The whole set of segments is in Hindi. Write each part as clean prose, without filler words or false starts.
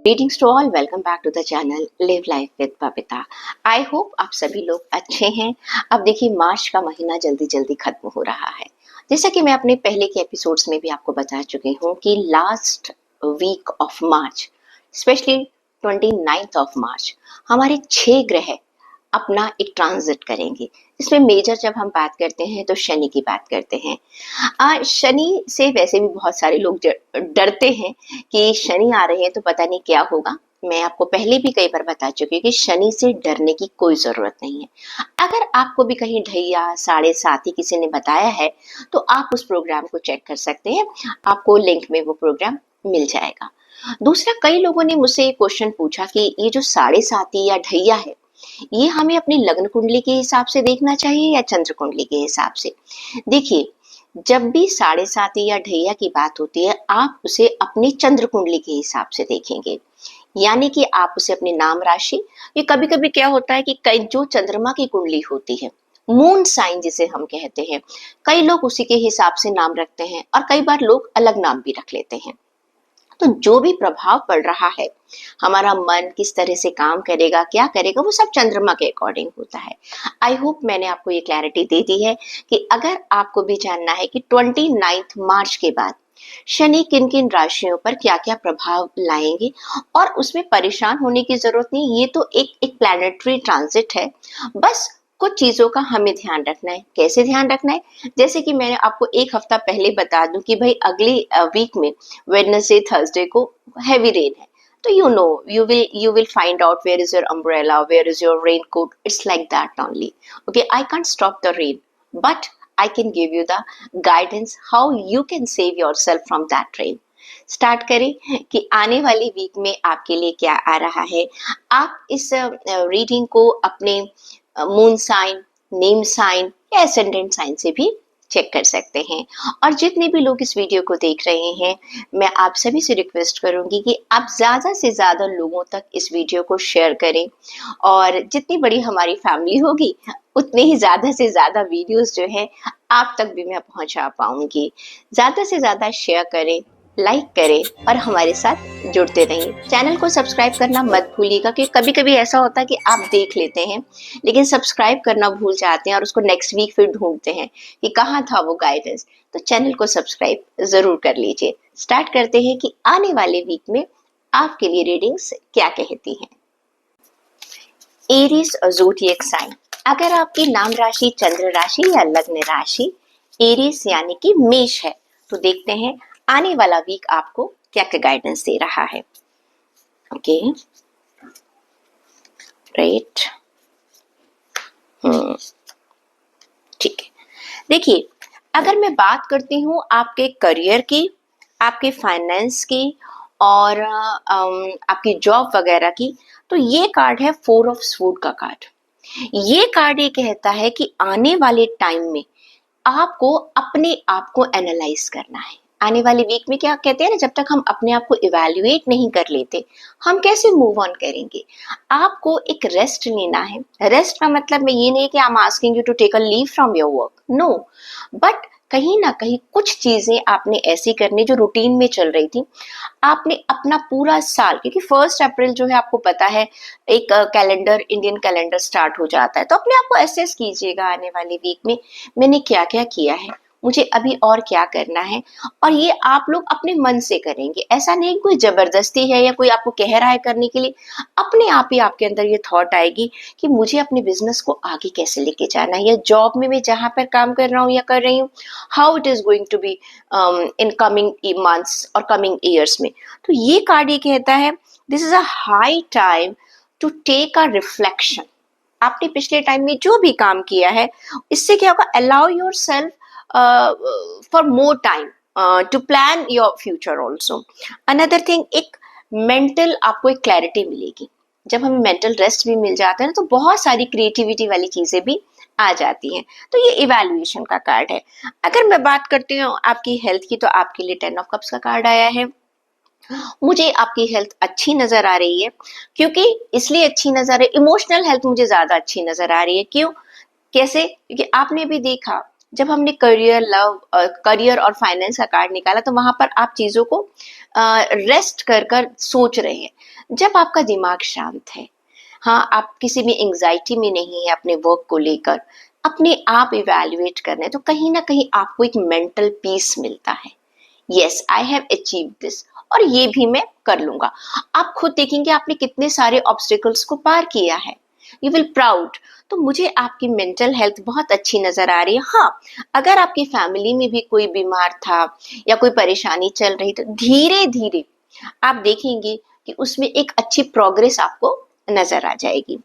Greetings to all, welcome back to the channel Live Life with Babita। I hope आप सभी लोग अच्छे हैं। अब देखिए मार्च का महीना जल्दी जल्दी खत्म हो रहा है। जैसा कि मैं अपने पहले के एपिसोड्स में भी आपको बता चुकी हूँ कि last week of March, specially 29th of March, हमारे 6 ग्रह अपना एक ट्रांजिट करेंगे। इसमें मेजर जब हम बात करते हैं तो शनि की बात करते हैं। शनि से वैसे भी बहुत सारे लोग डरते हैं कि शनि आ रहे हैं तो पता नहीं क्या होगा। मैं आपको पहले भी कई बार बता चुकी हूँ कि शनि से डरने की कोई जरूरत नहीं है। अगर आपको भी कहीं ढैया 7:30 किसी ने बताया है तो आप उस प्रोग्राम को चेक कर सकते हैं। आपको लिंक में वो प्रोग्राम मिल जाएगा। दूसरा, कई लोगों ने मुझसे ये क्वेश्चन पूछा कि ये जो 7:30 या ढैया है, ये हमें अपनी लग्न कुंडली के हिसाब से देखना चाहिए या चंद्र कुंडली के हिसाब से। देखिए, जब भी 7:30 या ढैया की बात होती है, आप उसे अपनी चंद्र कुंडली के हिसाब से देखेंगे। यानी कि आप उसे अपनी नाम राशि, ये कभी कभी क्या होता है कि कई जो चंद्रमा की कुंडली होती है, मून साइन जिसे हम कहते हैं, कई लोग उसी के हिसाब से नाम रखते हैं और कई बार लोग अलग नाम भी रख लेते हैं। तो जो भी प्रभाव पड़ रहा है, हमारा मन किस तरह से काम करेगा, क्या करेगा, वो सब चंद्रमा के अकॉर्डिंग होता है। आई होप मैंने आपको ये क्लैरिटी दे दी है कि अगर आपको भी जानना है कि 29 मार्च के बाद शनि किन किन राशियों पर क्या क्या प्रभाव लाएंगे और उसमें परेशान होने की जरूरत नहीं। ये तो एक प्लैनेटरी ट्रांजिट है। बस कुछ चीजों का हमें ध्यान रखना है। कैसे ध्यान रखना है? जैसे कि मैंने आपको एक हफ्ता पहले बता दूं कि भाई अगली वीक में वेडनेसडे थर्सडे को हैवी रेन है। तो you will find out where is your umbrella, where is your raincoat. It's like that only. Okay, I can't stop the rain, but I can give you the guidance how you can save yourself from that rain. Start करें कि आने वाली वीक में आपके लिए क्या आ रहा है। आप इस रीडिंग को अपने मून साइन, नेम साइन या एसेंडेंट साइन से भी चेक कर सकते हैं। और जितने भी लोग इस वीडियो को देख रहे हैं, मैं आप सभी से रिक्वेस्ट करूंगी कि आप ज्यादा से ज्यादा लोगों तक इस वीडियो को शेयर करें। और जितनी बड़ी हमारी फैमिली होगी, उतने ही ज्यादा से ज्यादा वीडियोस जो है आप तक भी मैं पहुंचा पाऊंगी। ज्यादा से ज्यादा शेयर करें, लाइक करें और हमारे साथ जुड़ते रहिए। चैनल को सब्सक्राइब करना मत भूलिएगा, क्योंकि कभी कभी ऐसा होता है कि आप देख लेते हैं लेकिन सब्सक्राइब करना भूल जाते हैं और उसको नेक्स्ट वीक फिर ढूंढते हैं कि कहाँ था वो गाइडेंस। तो चैनल को सब्सक्राइब जरूर कर लीजिए। स्टार्ट करते हैं कि आने वाले वीक में आपके लिए रीडिंग्स क्या कहती हैं। Aries zodiac sign. अगर आपकी नाम राशि चंद्र राशि या लग्न राशि एरीज यानी कि मेष है, तो देखते हैं आने वाला वीक आपको क्या क्या गाइडेंस दे रहा है। ओके, राइट, ठीक है। देखिए, अगर मैं बात करती हूँ आपके करियर की, आपके फाइनेंस की और आपकी जॉब वगैरह की, तो ये कार्ड है 4 ऑफ स्वॉर्ड का कार्ड। ये कार्ड ये कहता है कि आने वाले टाइम में आपको अपने आप को एनालाइज करना है। आने वाले वीक में क्या कहते हैं ना, जब तक हम अपने आप को इवैल्यूएट नहीं कर लेते, हम कैसे मूव ऑन करेंगे। आपको एक रेस्ट लेना है। रेस्ट का मतलब मैं ये नहीं कि I am asking you to take a leave from your work, no, but कहीं ना कहीं कुछ चीजें आपने ऐसी करनी जो रूटीन में चल रही थी। आपने अपना पूरा साल, क्योंकि 1 अप्रैल जो है आपको पता है एक कैलेंडर, इंडियन कैलेंडर स्टार्ट हो जाता है, तो अपने आप को एसेस कीजिएगा आने वाले वीक में मैंने क्या क्या किया है, मुझे अभी और क्या करना है। और ये आप लोग अपने मन से करेंगे, ऐसा नहीं कोई जबरदस्ती है या कोई आपको कह रहा है करने के लिए। अपने आप ही आपके अंदर ये थॉट आएगी कि मुझे अपने बिजनेस को आगे कैसे लेके जाना है, या जॉब में मैं जहां पर काम कर रहा हूँ या कर रही हूँ, how it is going to be in coming months और कमिंग ईयर्स में। तो ये कार्ड ये कहता है this is a high time to take a reflection. आपने पिछले टाइम में जो भी काम किया है, इससे क्या होगा, allow yourself for more time to plan your future also. Another thing, एक मेंटल आपको एक क्लैरिटी मिलेगी। जब हमें मेंटल रेस्ट भी मिल जाता है ना, तो बहुत सारी क्रिएटिविटी वाली चीजें भी आ जाती हैं। तो ये इवैल्यूएशन का कार्ड है। अगर मैं बात करती हूँ आपकी हेल्थ की, तो आपके लिए 10 ऑफ कप्स का कार्ड आया है। मुझे आपकी हेल्थ अच्छी नजर आ रही है, क्योंकि इसलिए अच्छी नजर है, इमोशनल हेल्थ मुझे ज्यादा अच्छी नजर आ रही है। क्यों, कैसे? क्योंकि आपने भी देखा जब हमने करियर और फाइनेंस का कार्ड निकाला तो वहां पर आप चीजों को रेस्ट कर कर सोच रहे हैं। जब आपका दिमाग शांत है, हाँ, आप किसी भी एंग्जाइटी में नहीं है अपने वर्क को लेकर, अपने आप इवैल्यूएट कर रहे हैं, तो कहीं ना कहीं आपको एक मेंटल पीस मिलता है। Yes, I have achieve this, और ये भी मैं कर लूंगा। आप खुद देखेंगे आपने कितने सारे ऑब्स्टिकल्स को पार किया है, यू विल प्राउड। तो मुझे आपकी मेंटल हेल्थ बहुत अच्छी नजर आ रही है। हाँ, अगर आपकी फैमिली में भी कोई बीमार था या कोई परेशानी चल रही, तो धीरे धीरे आप देखेंगे कि उसमें एक अच्छी प्रोग्रेस आपको नजर आ जाएगी।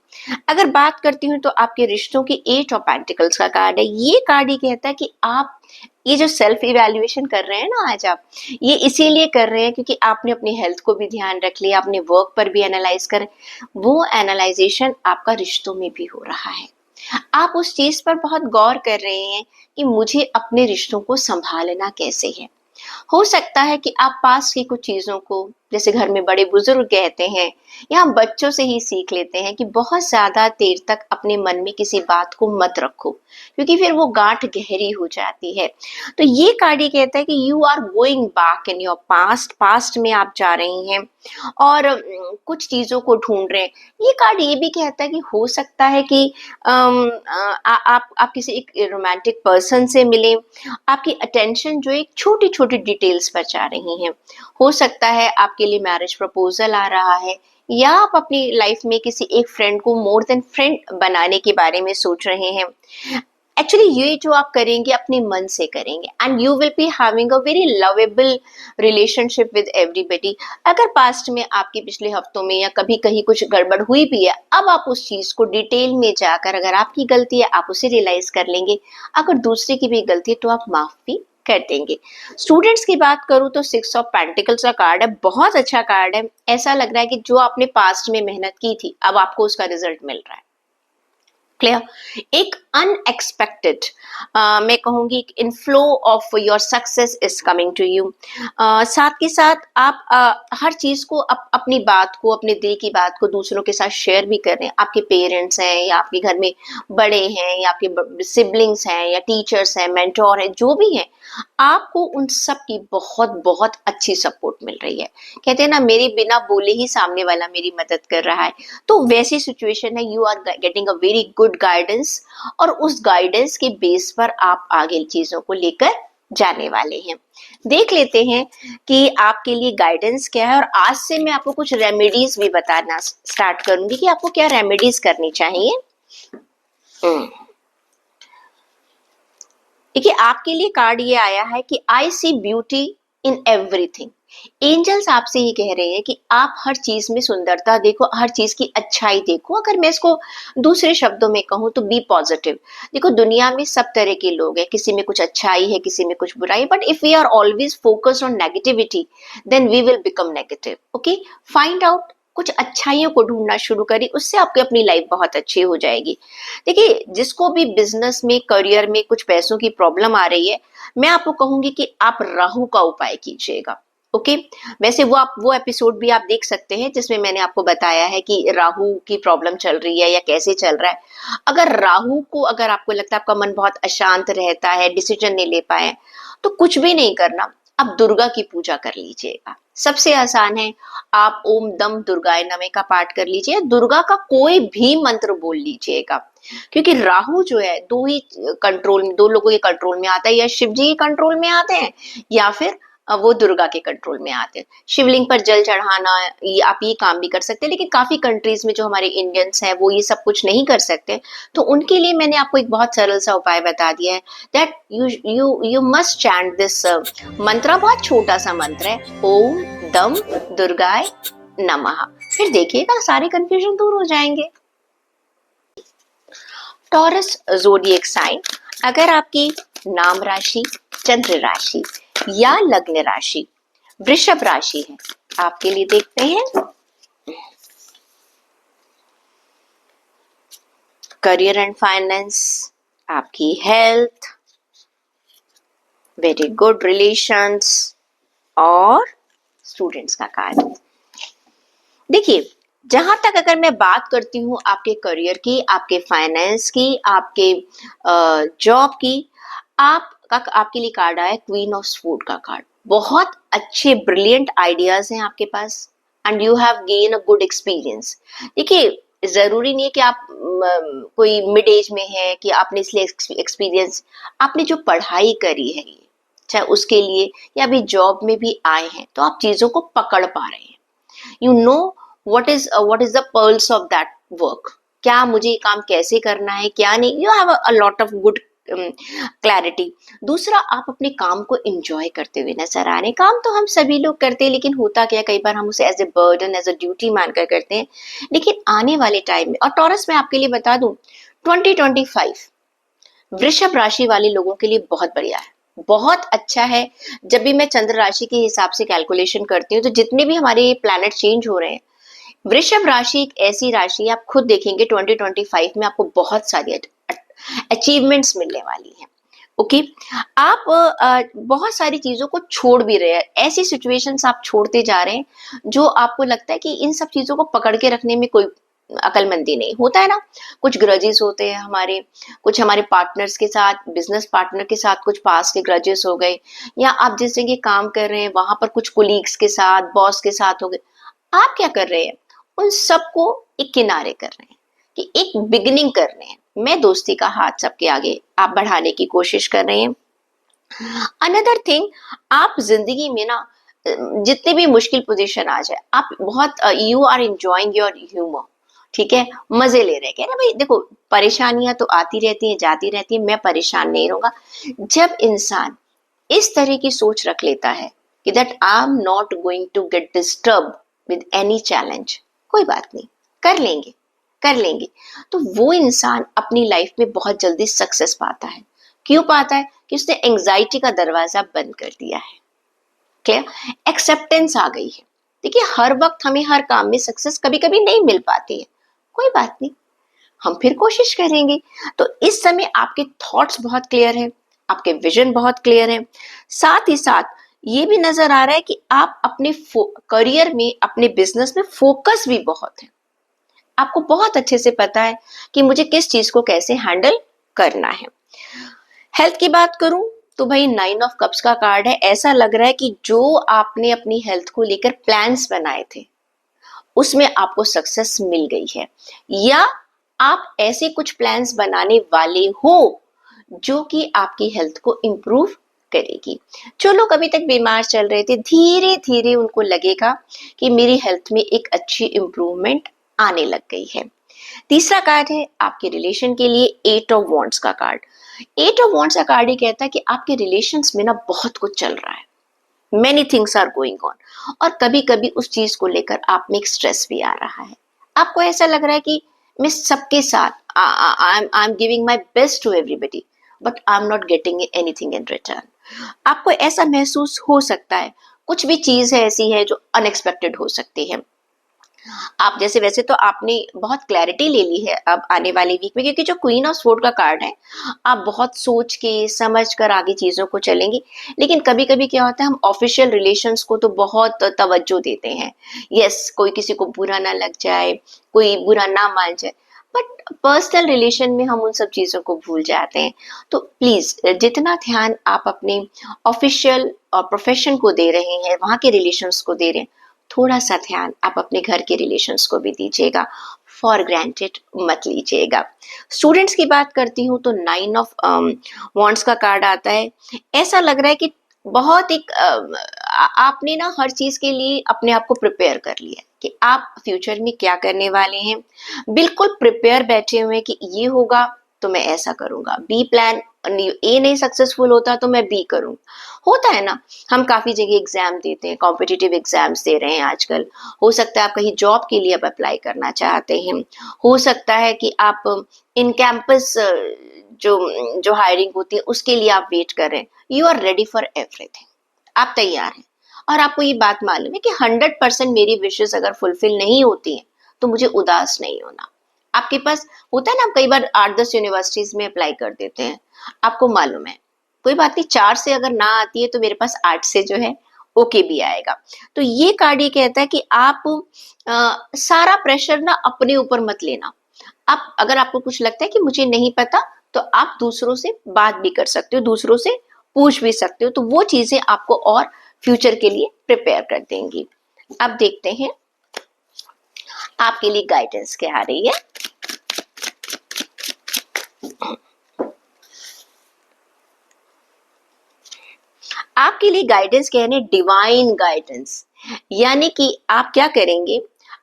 अगर बात करती हूँ तो आपके रिश्तों की 8 ऑफ पेंटिकल्स का कार्ड है। ये कार्ड ये कहता है कि आप ये जो सेल्फ इवैल्यूएशन कर रहे हैं ना आज आप, ये इसीलिए कर रहे हैं क्योंकि आपने अपनी हेल्थ को भी ध्यान रख लिया, अपने वर्क पर भी एनालाइज कर, वो एनालाइजेशन आपका रिश्तों में भी हो रहा है। आप उस चीज पर बहुत गौर कर रहे हैं कि मुझे अपने रिश्तों को संभालना कैसे है। हो सकता है कि आप पास की कुछ चीजों को, जैसे घर में बड़े बुजुर्ग कहते हैं या हम बच्चों से ही सीख लेते हैं कि बहुत ज्यादा देर तक अपने मन में किसी बात को मत रखो, क्योंकि फिर वो गांठ गहरी हो जाती है। तो ये कार्ड ये कहता है कि you are going back in your past, past में आप जा रही हैं और कुछ चीजों को ढूंढ रहे हैं। ये कार्ड ये भी कहता है कि हो सकता है कि आप किसी एक रोमांटिक पर्सन से मिले, आपकी अटेंशन जो एक छोटी छोटी डिटेल्स पर जा रही हैं। हो सकता है आपके लिए मैरिज प्रपोजल आ रहा है, या आप अपनी लाइफ में किसी एक फ्रेंड को मोर देन फ्रेंड बनाने के बारे में सोच रहे हैं। एक्चुअली ये जो आप करेंगे अपने मन से करेंगे, and you will be having a very lovable relationship with everybody. अगर पास्ट में आपके पिछले हफ्तों में या कभी कहीं कुछ गड़बड़ हुई भी है, अब आप उस चीज को डिटेल में जाकर, अगर आपकी गलती है आप उसे रियलाइज कर लेंगे, अगर दूसरे की भी गलती है तो आप माफ भी कर देंगे। स्टूडेंट्स की बात करूं तो 6 ऑफ पेंटिकल्स का कार्ड है, बहुत अच्छा कार्ड है। ऐसा लग रहा है कि जो आपने पास्ट में मेहनत की थी अब आपको उसका रिजल्ट मिल रहा है। क्लियर, एक अनएक्सपेक्टेड, मैं कहूंगी inflow of your success is coming to you. साथ के साथ आप हर चीज को अपनी बात को, अपने दिल की बात को दूसरों के साथ शेयर भी कर रहे हैं। आपके पेरेंट्स हैं या आपके घर में बड़े हैं या आपके सिबलिंग्स हैं या टीचर्स हैं, मेंटोर हैं, जो भी हैं, आपको उन सब की बहुत बहुत अच्छी सपोर्ट मिल रही है। कहते हैं ना, मेरे बिना बोले ही सामने वाला मेरी मदद कर रहा है। तो वैसी सिचुएशन है, you are getting a very good guidance, और उस गाइडेंस के बेस पर आप आगे चीजों को लेकर जाने वाले हैं। देख लेते हैं कि आपके लिए गाइडेंस क्या है, और आज से मैं आपको कुछ रेमेडीज भी बताना स्टार्ट करूंगी कि आपको क्या रेमेडीज करनी चाहिए। देखिए, आपके लिए कार्ड ये आया है कि आई सी ब्यूटी इन एवरीथिंग। एंजल्स आपसे ही कह रहे हैं कि आप हर चीज में सुंदरता देखो, हर चीज की अच्छाई देखो। अगर मैं इसको दूसरे शब्दों में कहूँ तो बी पॉजिटिव। देखो, दुनिया में सब तरह के लोग हैं, किसी में कुछ अच्छाई है, किसी में कुछ बुराई, but if we are always focused on negativity then we will become negative. Okay, find out, कुछ अच्छाइयों को ढूंढना शुरू करिए, उससे आपकी अपनी लाइफ बहुत अच्छी हो जाएगी। देखिए, जिसको भी बिजनेस में, करियर में कुछ पैसों की प्रॉब्लम आ रही है, मैं आपको कहूंगी कि आप राहु का उपाय कीजिएगा। ओके, वैसे वो एपिसोड भी आप देख सकते हैं जिसमें मैंने आपको बताया है कि राहु की प्रॉब्लम चल रही है या कैसे चल रहा है। अगर राहु को, अगर आपको लगता है आपका मन बहुत अशांत रहता है, डिसीजन नहीं ले पाए, तो कुछ भी नहीं करना, आप दुर्गा की पूजा कर लीजिएगा। सबसे आसान है, आप ओम दम दुर्गाय नमः का पाठ कर लीजिए, दुर्गा का कोई भी मंत्र बोल लीजिएगा। क्योंकि राहु जो है दो ही कंट्रोल में, दो लोगों के कंट्रोल में आता है, या शिव जी के कंट्रोल में आते हैं या फिर वो दुर्गा के कंट्रोल में आते हैं। शिवलिंग पर जल चढ़ाना, ये आप ये काम भी कर सकते हैं, लेकिन काफी कंट्रीज में जो हमारे इंडियंस हैं वो ये सब कुछ नहीं कर सकते, तो उनके लिए मैंने आपको एक बहुत सरल सा उपाय बता दिया है, that you must chant this मंत्र। बहुत छोटा सा मंत्र है, ओम दम दुर्गाय नमः। फिर देखिएगा सारे कंफ्यूजन दूर हो जाएंगे। टॉरस ज़ोडिएक साइन, अगर आपकी नाम राशि, चंद्र राशि या लग्न राशि वृषभ राशि है, आपके लिए देखते हैं करियर एंड फाइनेंस, आपकी हेल्थ, वेरी गुड रिलेशंस, और स्टूडेंट्स का कार्ड। देखिए, जहां तक अगर मैं बात करती हूँ आपके करियर की, आपके फाइनेंस की, आपके जॉब की, आपके लिए कार्ड आया क्वीन ऑफ स्वॉर्ड का कार्ड। बहुत अच्छे ब्रिलियंट आइडियाज हैं आपके पास and you have gain a good experience. देखिए जरूरी नहीं है कि आप कोई मिड एज में है कि आपने इसलिए एक्सपीरियंस, आपने जो पढ़ाई करी है चाहे उसके लिए या अभी जॉब में भी आए हैं तो आप चीजों को पकड़ पा रहे हैं। You know what is the pulse of that work, क्या मुझे ये काम कैसे करना है क्या नहीं, you have a lot of good clarity. दूसरा, आप अपने काम को एंजॉय करते हुए नजर आ रहे हैं। काम तो हम सभी लोग करते हैं, लेकिन होता क्या, कई बार हम उसे as a burden as a duty मानकर करते हैं। लेकिन आने वाले टाइम में, और टॉरस में आपके लिए बता दूं, 2025 वृषभ राशि वाले लोगों के लिए बहुत बढ़िया है, बहुत अच्छा है। जब भी मैं चंद्र राशि के हिसाब से कैलकुलेशन करती हूँ तो जितने भी हमारे प्लैनेट चेंज हो रहे हैं, वृषभ राशि एक ऐसी राशि है, आप खुद देखेंगे 2025 में आपको बहुत सारी अचीवमेंट्स मिलने वाली हैं। ओके, आप बहुत सारी चीजों को छोड़ भी रहे हैं, ऐसी सिचुएशंस आप छोड़ते जा रहे हैं जो आपको लगता है कि इन सब चीजों को पकड़ के रखने में कोई अकलमंदी नहीं होता है ना। कुछ ग्रजेस होते हैं हमारे, कुछ हमारे पार्टनर्स के साथ, बिजनेस पार्टनर के साथ कुछ पास के ग्रजेस हो गए, या आप जिस जगह काम कर रहे हैं वहां पर कुछ कोलीग्स के साथ, बॉस के साथ हो गए। आप क्या कर रहे हैं, उन सबको एक किनारे कर रहे हैं कि एक बिगिनिंग कर रहे हैं। मैं दोस्ती का हाथ सबके आगे आप बढ़ाने की कोशिश कर रहे हैं। अनदर थिंग, आप जिंदगी में ना जितने भी मुश्किल पोजीशन आ जाए, आप बहुत you are enjoying your humour, ठीक है, मजे ले रहे हैं। कह रहे भाई देखो, परेशानियां तो आती रहती हैं जाती रहती हैं, मैं परेशान नहीं रहूंगा। जब इंसान इस तरह की सोच रख लेता है कि that I am not going to get disturb with any challenge, कोई बात नहीं, कर लेंगे कर लेंगे, तो वो इंसान अपनी लाइफ में बहुत जल्दी सक्सेस पाता है। क्यों पाता है? कि उसने एंजाइटी का दरवाजा बंद कर दिया है। क्लियर? एक्सेप्टेंस आ गई है। देखिए, हर वक्त हमें हर काम में सक्सेस कभी कभी नहीं मिल पाती है, कोई बात नहीं, हम फिर कोशिश करेंगे। तो इस समय आपके थॉट्स बहुत क्लियर है, आपके विजन बहुत क्लियर है। साथ ही साथ ये भी नजर आ रहा है कि आप अपने करियर में, अपने बिजनेस में फोकस भी बहुत है। आपको बहुत अच्छे से पता है कि मुझे किस चीज को कैसे हैंडल करना है। हेल्थ की बात करूं तो भाई 9 ऑफ कप्स का कार्ड है। ऐसा लग रहा है कि जो आपने अपनी हेल्थ को लेकर प्लान्स बनाए थे उसमें आपको सक्सेस मिल गई है, या आप ऐसे कुछ प्लान्स बनाने वाले हो जो कि आपकी हेल्थ को इम्प्रूव करेगी। जो लोग अभी तक बीमार चल रहे थे, धीरे धीरे उनको लगेगा कि मेरी हेल्थ में एक अच्छी इम्प्रूवमेंट आने लग गई है। तीसरा कार्ड है आपके रिलेशन के लिए, 8 ऑफ वॉन्ड्स का कार्ड। 8 ऑफ वॉन्ड्स का कार्ड ये कहता है कि आपके रिलेशंस में ना बहुत कुछ चल रहा है, many things are going on, और कभी कभी उस चीज को लेकर आप में एक स्ट्रेस भी आ रहा है। आपको ऐसा लग रहा है कि मैं सबके साथ I am giving my best to everybody but I am not getting anything in return. आपको ऐसा महसूस हो सकता है। कुछ भी चीज है ऐसी है जो अनएक्सपेक्टेड हो सकती है। आप जैसे, वैसे तो आपने बहुत क्लैरिटी ले ली है अब आने वाले वीक में, क्योंकि जो क्वीन ऑफ स्वॉर्ड का कार्ड है, आप बहुत सोच के समझ कर आगे चीजों को चलेंगे। लेकिन कभी कभी क्या होता है, हम ऑफिशियल रिलेशंस को तो बहुत तवज्जो देते हैं, यस, कोई किसी को बुरा ना लग जाए, कोई बुरा ना मान जाए, बट पर्सनल रिलेशन में हम उन सब चीजों को भूल जाते हैं। तो प्लीज जितना ध्यान आप अपने ऑफिशियल और प्रोफेशन को दे रहे हैं, वहां के रिलेशंस को दे रहे हैं, थोड़ा सा ध्यान आप अपने घर के रिलेशंस को भी दीजिएगा, फॉर ग्रांटेड मत लीजिएगा। स्टूडेंट्स की बात करती हूँ तो 9 ऑफ वॉन्ड्स का कार्ड आता है। ऐसा लग रहा है कि बहुत एक आपने ना हर चीज के लिए अपने आप को प्रिपेयर कर लिया कि आप फ्यूचर में क्या करने वाले हैं, बिल्कुल प्रिपेयर बैठे हुए हैं कि ये होगा तो मैं ऐसा करूंगा, बी प्लान, ए नहीं सक्सेसफुल होता तो मैं बी करूंगा। होता है ना, हम काफी जगह एग्जाम देते हैं, कॉम्पिटिटिव एग्जाम्स दे रहे हैं आजकल। हो सकता है आप कहीं जॉब के लिए अब अप्लाई करना चाहते हैं, हो सकता है कि आप इन कैंपस जो जो हायरिंग होती है उसके लिए आप वेट कर रहे हैं। You are ready for everything, आप तैयार हैं। और आपको ये बात मालूम है कि 100% मेरी विशेष अगर फुलफिल नहीं होती हैं तो मुझे उदास नहीं होना। आपके पास होता है ना, हम कई बार 8-10 यूनिवर्सिटीज में अप्लाई कर देते हैं, आपको मालूम है कोई बात नहीं, 4 से अगर ना आती है तो मेरे पास 8 से जो है ओके भी आएगा। तो ये कार्ड ये कहता है कि आप सारा प्रेशर ना अपने ऊपर मत लेना। आप, अगर आपको कुछ लगता है कि मुझे नहीं पता, तो आप दूसरों से बात भी कर सकते हो, दूसरों से पूछ भी सकते हो, तो वो चीजें आपको और फ्यूचर के लिए प्रिपेयर कर देंगी। अब देखते हैं आपके लिए गाइडेंस क्या आ रही है। आपके लिए गाइडेंस क्या है? Divine guidance. यानी कि आप क्या करेंगे,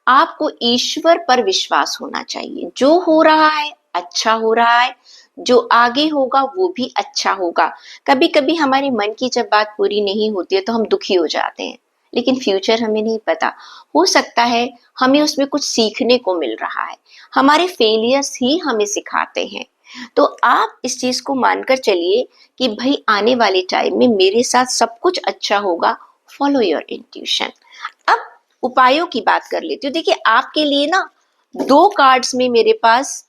आपको ईश्वर पर विश्वास होना चाहिए। जो हो रहा है अच्छा हो रहा है, जो आगे होगा वो भी अच्छा होगा। कभी कभी हमारे मन की जब बात पूरी नहीं होती है तो हम दुखी हो जाते हैं, लेकिन फ्यूचर हमें नहीं पता। हो सकता है हमें उसमें कुछ सीखने को मिल रहा है, हमारे फेलियर्स ही हमें सिखाते हैं। तो आप इस चीज को मानकर चलिए कि भाई आने वाले टाइम में मेरे साथ सब कुछ अच्छा होगा। Follow your intuition. अब उपायों की बात कर लेती हूँ। देखिए आपके लिए ना 2 कार्ड्स में मेरे पास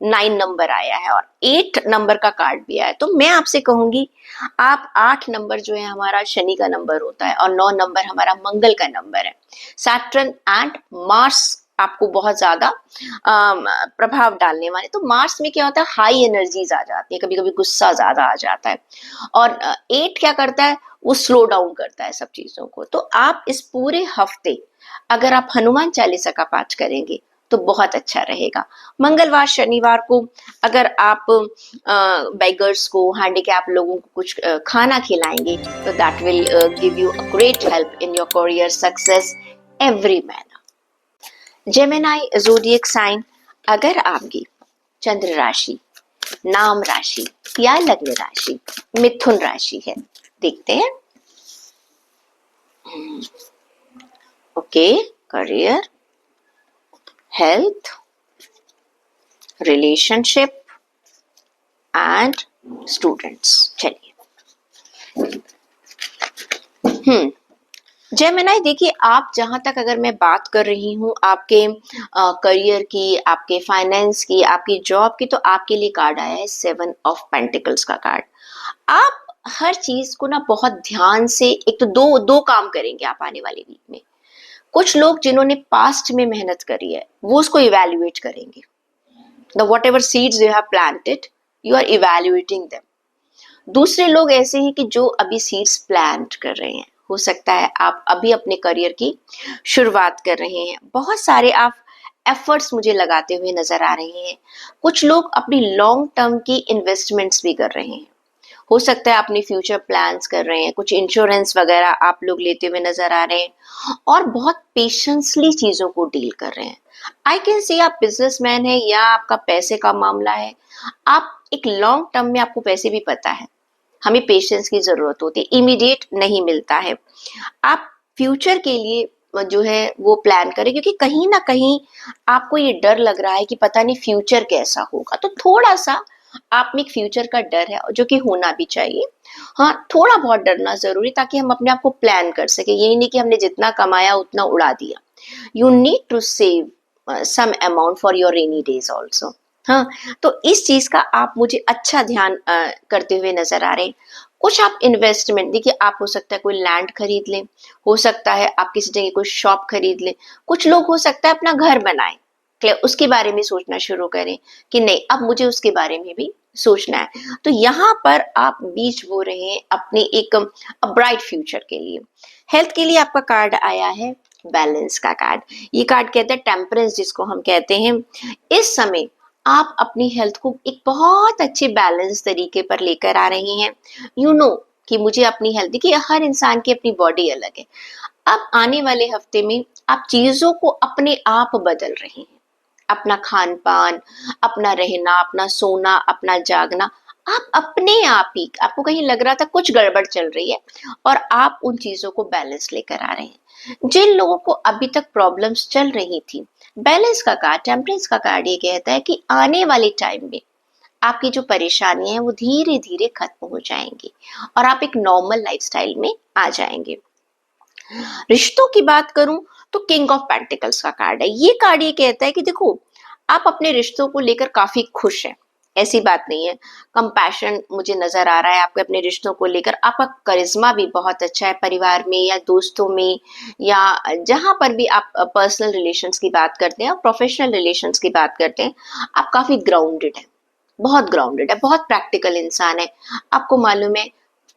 9 नंबर आया है और 8 नंबर का कार्ड भी आया है। तो मैं आपसे कहूंगी आप 8 नंबर जो है हमारा शनि का नंबर होता है और 9 नंबर हमारा मंगल का नंबर है। सैटर्न एंड मार्स आपको बहुत ज्यादा प्रभाव डालने वाले। तो मार्स में क्या होता है, हाई एनर्जीज आ जाती है, कभी कभी गुस्सा ज्यादा आ जाता है। और 8 क्या करता है, वो स्लो डाउन करता है सब चीजों को। तो आप इस पूरे हफ्ते अगर आप हनुमान चालीसा का पाठ करेंगे तो बहुत अच्छा रहेगा। मंगलवार शनिवार को अगर आप बेगर्स को, हैंडीकैप लोगों को कुछ खाना खिलाएंगे तो that will give you a great help in your career success every manner. Gemini zodiac sign, अगर आपकी चंद्र राशि, नाम राशि या लग्न राशि मिथुन राशि है, देखते हैं। Okay, career, health, relationship and students. चलिए जेमिनी, देखिए आप जहां तक अगर मैं बात कर रही हूँ आपके करियर की, आपके फाइनेंस की, आपकी जॉब की, तो आपके लिए कार्ड आया है 7 ऑफ पेंटिकल्स का कार्ड। आप हर चीज को ना बहुत ध्यान से, एक तो दो दो काम करेंगे आप आने वाले वीक में। कुछ लोग जिन्होंने पास्ट में मेहनत करी है वो उसको इवेल्युएट करेंगे। The whatever seeds you have planted you are evaluating them. दूसरे लोग ऐसे हैं कि जो अभी सीड्स प्लांट कर रहे हैं। हो सकता है आप अभी अपने करियर की शुरुआत कर रहे हैं, बहुत सारे आप एफर्ट्स मुझे लगाते हुए नजर आ रहे हैं। कुछ लोग अपनी लॉन्ग टर्म की इन्वेस्टमेंट्स भी कर रहे हैं। हो सकता है अपने फ्यूचर प्लान्स कर रहे हैं, कुछ इंश्योरेंस वगैरह आप लोग लेते हुए नजर आ रहे हैं और बहुत पेशेंसली चीजों को डील कर रहे हैं। आई कैन से आप बिजनेसमैन है या आपका पैसे का मामला है, आप एक लॉन्ग टर्म में, आपको पैसे भी पता है हमें पेशेंस की जरूरत होती है, इमीडिएट नहीं मिलता है। आप फ्यूचर के लिए जो है वो प्लान करें, क्योंकि कहीं ना कहीं आपको ये डर लग रहा है कि पता नहीं फ्यूचर कैसा होगा। तो थोड़ा सा आप में एक फ्यूचर का डर है जो कि होना भी चाहिए। हाँ, थोड़ा बहुत डरना जरूरी, ताकि हम अपने आप को प्लान कर सके। यही नहीं कि हमने जितना कमाया उतना उड़ा दिया। You need to save some amount for your rainy days also. हाँ, तो इस चीज का आप मुझे अच्छा ध्यान करते हुए नजर आ रहे हैं। कुछ आप इन्वेस्टमेंट, देखिए आप हो सकता है कोई लैंड खरीद लें, हो सकता है आप किसी जगह कोई शॉप खरीद लें, कुछ लोग हो सकता है अपना घर बनाएं, उसके बारे में सोचना शुरू करें कि नहीं अब मुझे उसके बारे में भी सोचना है। तो यहाँ पर आप बीज बो रहे हैं अपने एक ब्राइट फ्यूचर के लिए। हेल्थ के लिए आपका कार्ड आया है बैलेंस का कार्ड। ये कार्ड कहता है टेम्परेंस, जिसको हम कहते हैं। इस समय आप अपनी हेल्थ को एक बहुत अच्छे बैलेंस तरीके पर लेकर आ रहे हैं। यू नो कि मुझे अपनी हेल्थ, देखिए हर इंसान की अपनी बॉडी अलग है। अब आने वाले हफ्ते में आप चीजों को अपने आप बदल रहे हैं, अपना खान पान, अपना रहना, अपना सोना, अपना जागना। आप अपने आप ही, आपको कहीं लग रहा था कुछ गड़बड़ चल रही है और आप उन चीजों को बैलेंस लेकर आ रहे हैं। जिन लोगों को अभी तक प्रॉब्लम्स चल रही थी, बैलेंस का कार्ड, टेम्परेंस का कार्ड ये कहता है कि आने वाले टाइम में आपकी जो परेशानियां हैं वो धीरे धीरे खत्म हो जाएंगी और आप एक नॉर्मल लाइफस्टाइल में आ जाएंगे। रिश्तों की बात करूं तो किंग ऑफ पेंटिकल्स का कार्ड है। ये कार्ड ये कहता है कि देखो आप अपने रिश्तों को लेकर काफी खुश हैं, ऐसी बात नहीं है। कंपैशन मुझे नजर आ रहा है आपके अपने रिश्तों को लेकर। आपका करिश्मा भी बहुत अच्छा है, परिवार में या दोस्तों में या जहां पर भी आप पर्सनल रिलेशंस की बात करते हैं और प्रोफेशनल रिलेशंस की बात करते हैं, आप काफी ग्राउंडेड हैं। बहुत ग्राउंडेड है, बहुत प्रैक्टिकल इंसान है। आपको मालूम है,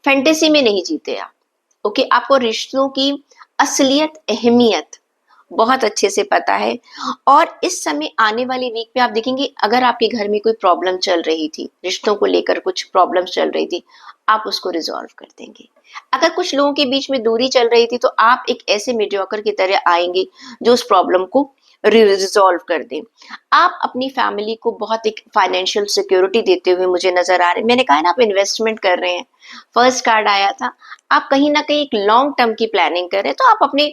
फैंटेसी में नहीं जीते आप। ओके, आपको रिश्तों की असलियत, अहमियत बहुत अच्छे से पता है। और इस समय आने वाले वीक पे आप देखेंगे, अगर आपके घर में कोई प्रॉब्लम चल रही थी, रिश्तों को लेकर कुछ प्रॉब्लम चल रही थी, आप उसको रिजॉल्व कर देंगे। अगर कुछ लोगों के बीच में दूरी चल रही थी, तो आप एक ऐसे मीडियोकर की तरह आएंगे जो उस प्रॉब्लम को रिजॉल्व कर दें। आप अपनी फैमिली को बहुत एक फाइनेंशियल सिक्योरिटी देते हुए मुझे नजर आ रहे हैं। मैंने कहा ना, आप इन्वेस्टमेंट कर रहे हैं। फर्स्ट कार्ड आया था, आप कहीं ना कहीं एक लॉन्ग टर्म की प्लानिंग कर रहे हैं। तो आप अपने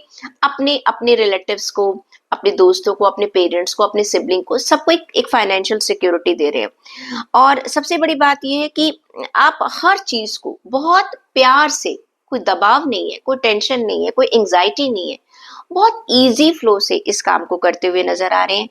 अपने अपने रिलेटिव्स को, अपने दोस्तों को, अपने पेरेंट्स को, अपने सिबलिंग को, सबको एक फाइनेंशियल सिक्योरिटी दे रहे हैं। और सबसे बड़ी बात यह है कि आप हर चीज को बहुत प्यार से, कोई दबाव नहीं है, कोई टेंशन नहीं है, कोई एंजाइटी नहीं है, बहुत इजी फ्लो से इस काम को करते हुए नजर आ रहे हैं।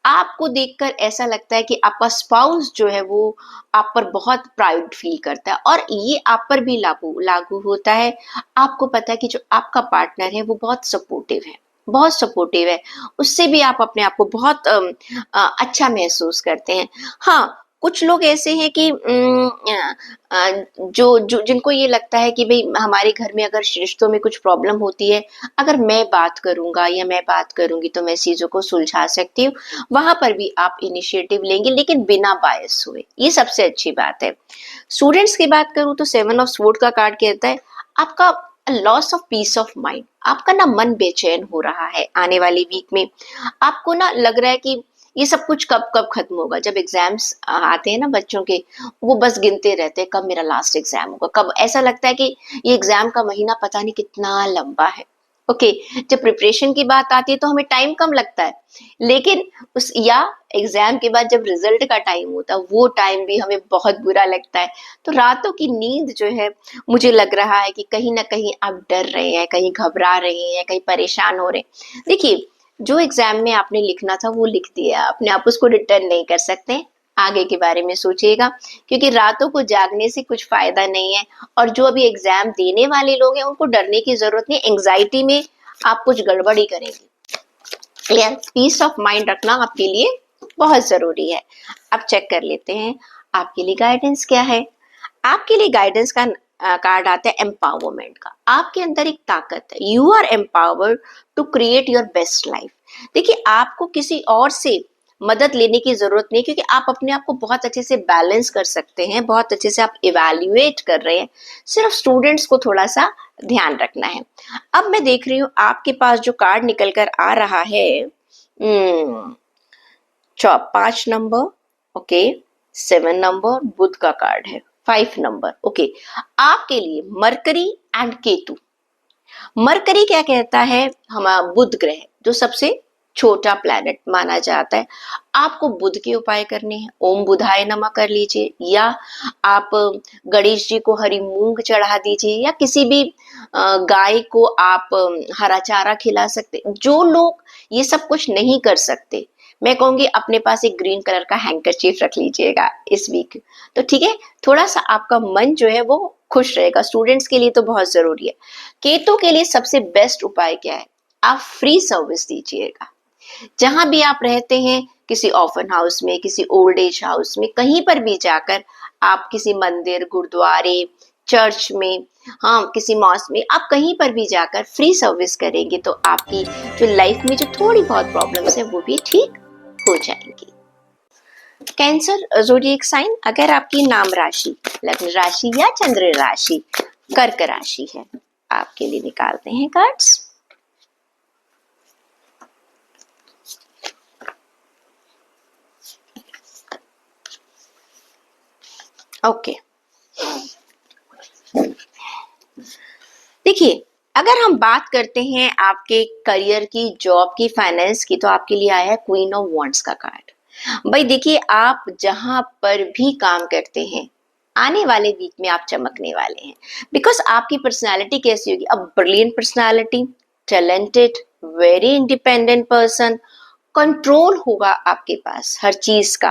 आपको देखकर ऐसा लगता है कि आपका स्पाउस जो है वो आप पर बहुत प्राउड फील करता है, और ये आप पर भी लागू लागू होता है। आपको पता है कि जो आपका पार्टनर है वो बहुत सपोर्टिव है, बहुत सपोर्टिव है। उससे भी आप अपने आप को बहुत अच्छा महसूस करते हैं। हाँ, कुछ लोग ऐसे हैं कि जो जो जिनको ये लगता है कि भाई हमारे घर में अगर रिश्तों में कुछ प्रॉब्लम होती है, अगर मैं बात करूंगा या मैं बात करूंगी तो मैं चीजों को सुलझा सकती हूँ। वहां पर भी आप इनिशिएटिव लेंगे, लेकिन बिना बायस हुए। ये सबसे अच्छी बात है। स्टूडेंट्स की बात करूं तो 7 ऑफ स्वॉर्ड का कार्ड कहता है आपका loss of peace of mind. आपका ना मन बेचैन हो रहा है आने वाले वीक में। आपको ना लग रहा है कि ये सब कुछ कब कब खत्म होगा। जब एग्जाम्स आते हैं ना बच्चों के, वो बस गिनते रहते हैं कब मेरा लास्ट एग्जाम होगा, कब। ऐसा लगता है कि ये एग्जाम का महीना पता नहीं कितना लंबा है। ओके, जब प्रिपरेशन की बात आती है तो हमें टाइम कम लगता है, लेकिन उस या एग्जाम के बाद जब रिजल्ट का टाइम होता है, वो टाइम भी हमें बहुत बुरा लगता है। तो रातों की नींद जो है, मुझे लग रहा है कि कहीं ना कहीं आप डर रहे हैं, कहीं घबरा रहे हैं, कहीं परेशान हो रहे हैं। देखिए, जो एग्जाम में आपने लिखना था वो लिख दिया आपने, आप उसको रिटर्न नहीं कर सकते। आगे के बारे में सोचिएगा, क्योंकि रातों को जागने से कुछ फायदा नहीं है। और जो अभी एग्जाम देने वाले लोग हैं, उनको डरने की जरूरत नहीं। एंग्जाइटी में आप कुछ गड़बड़ ही करेंगे। क्लियर, पीस ऑफ माइंड रखना आपके लिए बहुत जरूरी है। अब चेक कर लेते हैं आपके लिए गाइडेंस क्या है। आपके लिए गाइडेंस का कार्ड आता है एम्पावरमेंट का। आपके अंदर एक ताकत है, you are empowered to create your best life. देखिए, आपको किसी और से मदद लेने की जरूरत नहीं, क्योंकि आप अपने आप को बहुत अच्छे से बैलेंस कर सकते हैं, बहुत अच्छे से आप इवेल्युएट कर रहे हैं। सिर्फ स्टूडेंट्स को थोड़ा सा ध्यान रखना है। अब मैं देख रही हूँ आपके पास जो कार्ड निकल कर आ रहा है, 5 नंबर, ओके, 7 नंबर, बुध का कार्ड है, 5 नंबर, ओके। आपके लिए मरकरी एंड केतु। मरकरी क्या कहता है, हमारा बुध ग्रह जो सबसे छोटा प्लैनेट माना जाता है। आपको बुध के उपाय करने हैं, ओम बुधाय नमः कर लीजिए, या आप गणेश जी को हरी मूंग चढ़ा दीजिए, या किसी भी गाय को आप हरा चारा खिला सकते। जो लोग ये सब कुछ नहीं कर सकते, मैं कहूंगी अपने पास एक ग्रीन कलर का हैंकरचीफ रख लीजिएगा इस वीक। तो ठीक है, थोड़ा सा आपका मन जो है वो खुश रहेगा। स्टूडेंट्स के लिए तो बहुत जरूरी है। केतु के लिए सबसे बेस्ट उपाय क्या है, आप फ्री सर्विस दीजिएगा। जहां भी आप रहते हैं, किसी ऑफन हाउस में, किसी ओल्ड एज हाउस में, कहीं पर भी जाकर आप किसी मंदिर, गुरुद्वारे, चर्च में, हाँ किसी मॉस्क में, आप कहीं पर भी जाकर फ्री सर्विस करेंगे तो आपकी जो लाइफ में जो थोड़ी बहुत प्रॉब्लम्स है वो भी ठीक हो जाएंगी। कैंसर ज़ोडिएक साइन, अगर आपकी नाम राशि, लग्न राशि या चंद्र राशि कर्क राशि है, आपके लिए निकालते हैं कार्ड्स। ओके, देखिए, अगर हम बात करते हैं आपके करियर की, जॉब की, फाइनेंस की, तो आपके लिए आया है क्वीन ऑफ वॉन्ड्स का कार्ड। भाई देखिए, आप जहां पर भी काम करते हैं, आने वाले वीक में आप चमकने वाले हैं। बिकॉज आपकी पर्सनालिटी कैसी होगी, अब brilliant personality, talented, very independent person, control होगा आपके पास हर चीज का,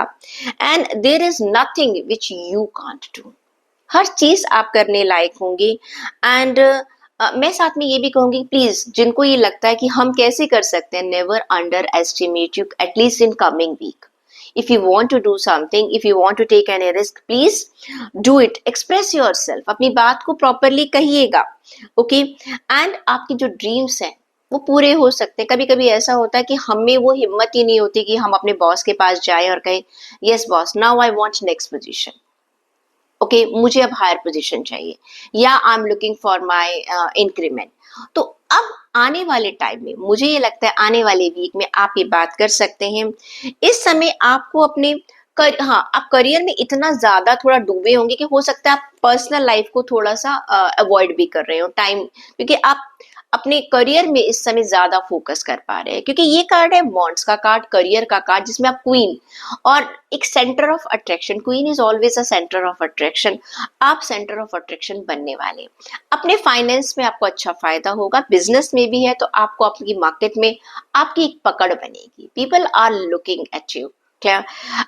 and there is nothing which you can't do. हर चीज आप करने लायक होंगे। एंड मैं साथ में ये भी कहूंगी, प्लीज जिनको ये लगता है कि हम कैसे कर सकते हैं, never underestimate you, at least in coming week. If you want to do something, if you want to take any risk, please do it. Express yourself. अपनी बात को properly कहिएगा, ओके। एंड आपकी जो ड्रीम्स हैं वो पूरे हो सकते हैं। कभी कभी ऐसा होता है कि हमें वो हिम्मत ही नहीं होती कि हम अपने बॉस के पास जाएं और कहें, yes boss, now I want next position, okay, मुझे अब हायर पोजीशन चाहिए, या I am looking for my increment. तो अब आने वाले टाइम में मुझे ये लगता है आने वाले वीक में आप ये बात कर सकते हैं। इस समय आपको अपने हाँ, आप करियर में इतना ज्यादा थोड़ा डूबे होंगे कि हो सकता है आप पर्सनल लाइफ को थोड़ा सा अवॉइड भी कर रहे हो टाइम, क्योंकि आप अपने करियर में इस समय ज्यादा फोकस कर पा रहे हैं। क्योंकि ये कार्ड है वॉन्ड्स का कार्ड, करियर का कार्ड, जिसमें आप क्वीन और एक centre of attraction, queen is always a centre of attraction, आप सेंटर ऑफ अट्रैक्शन बनने वाले। अपने फाइनेंस में आपको अच्छा फायदा होगा, बिजनेस में भी है तो आपको आपकी मार्केट में आपकी एक पकड़ बनेगी, people are looking at you. क्या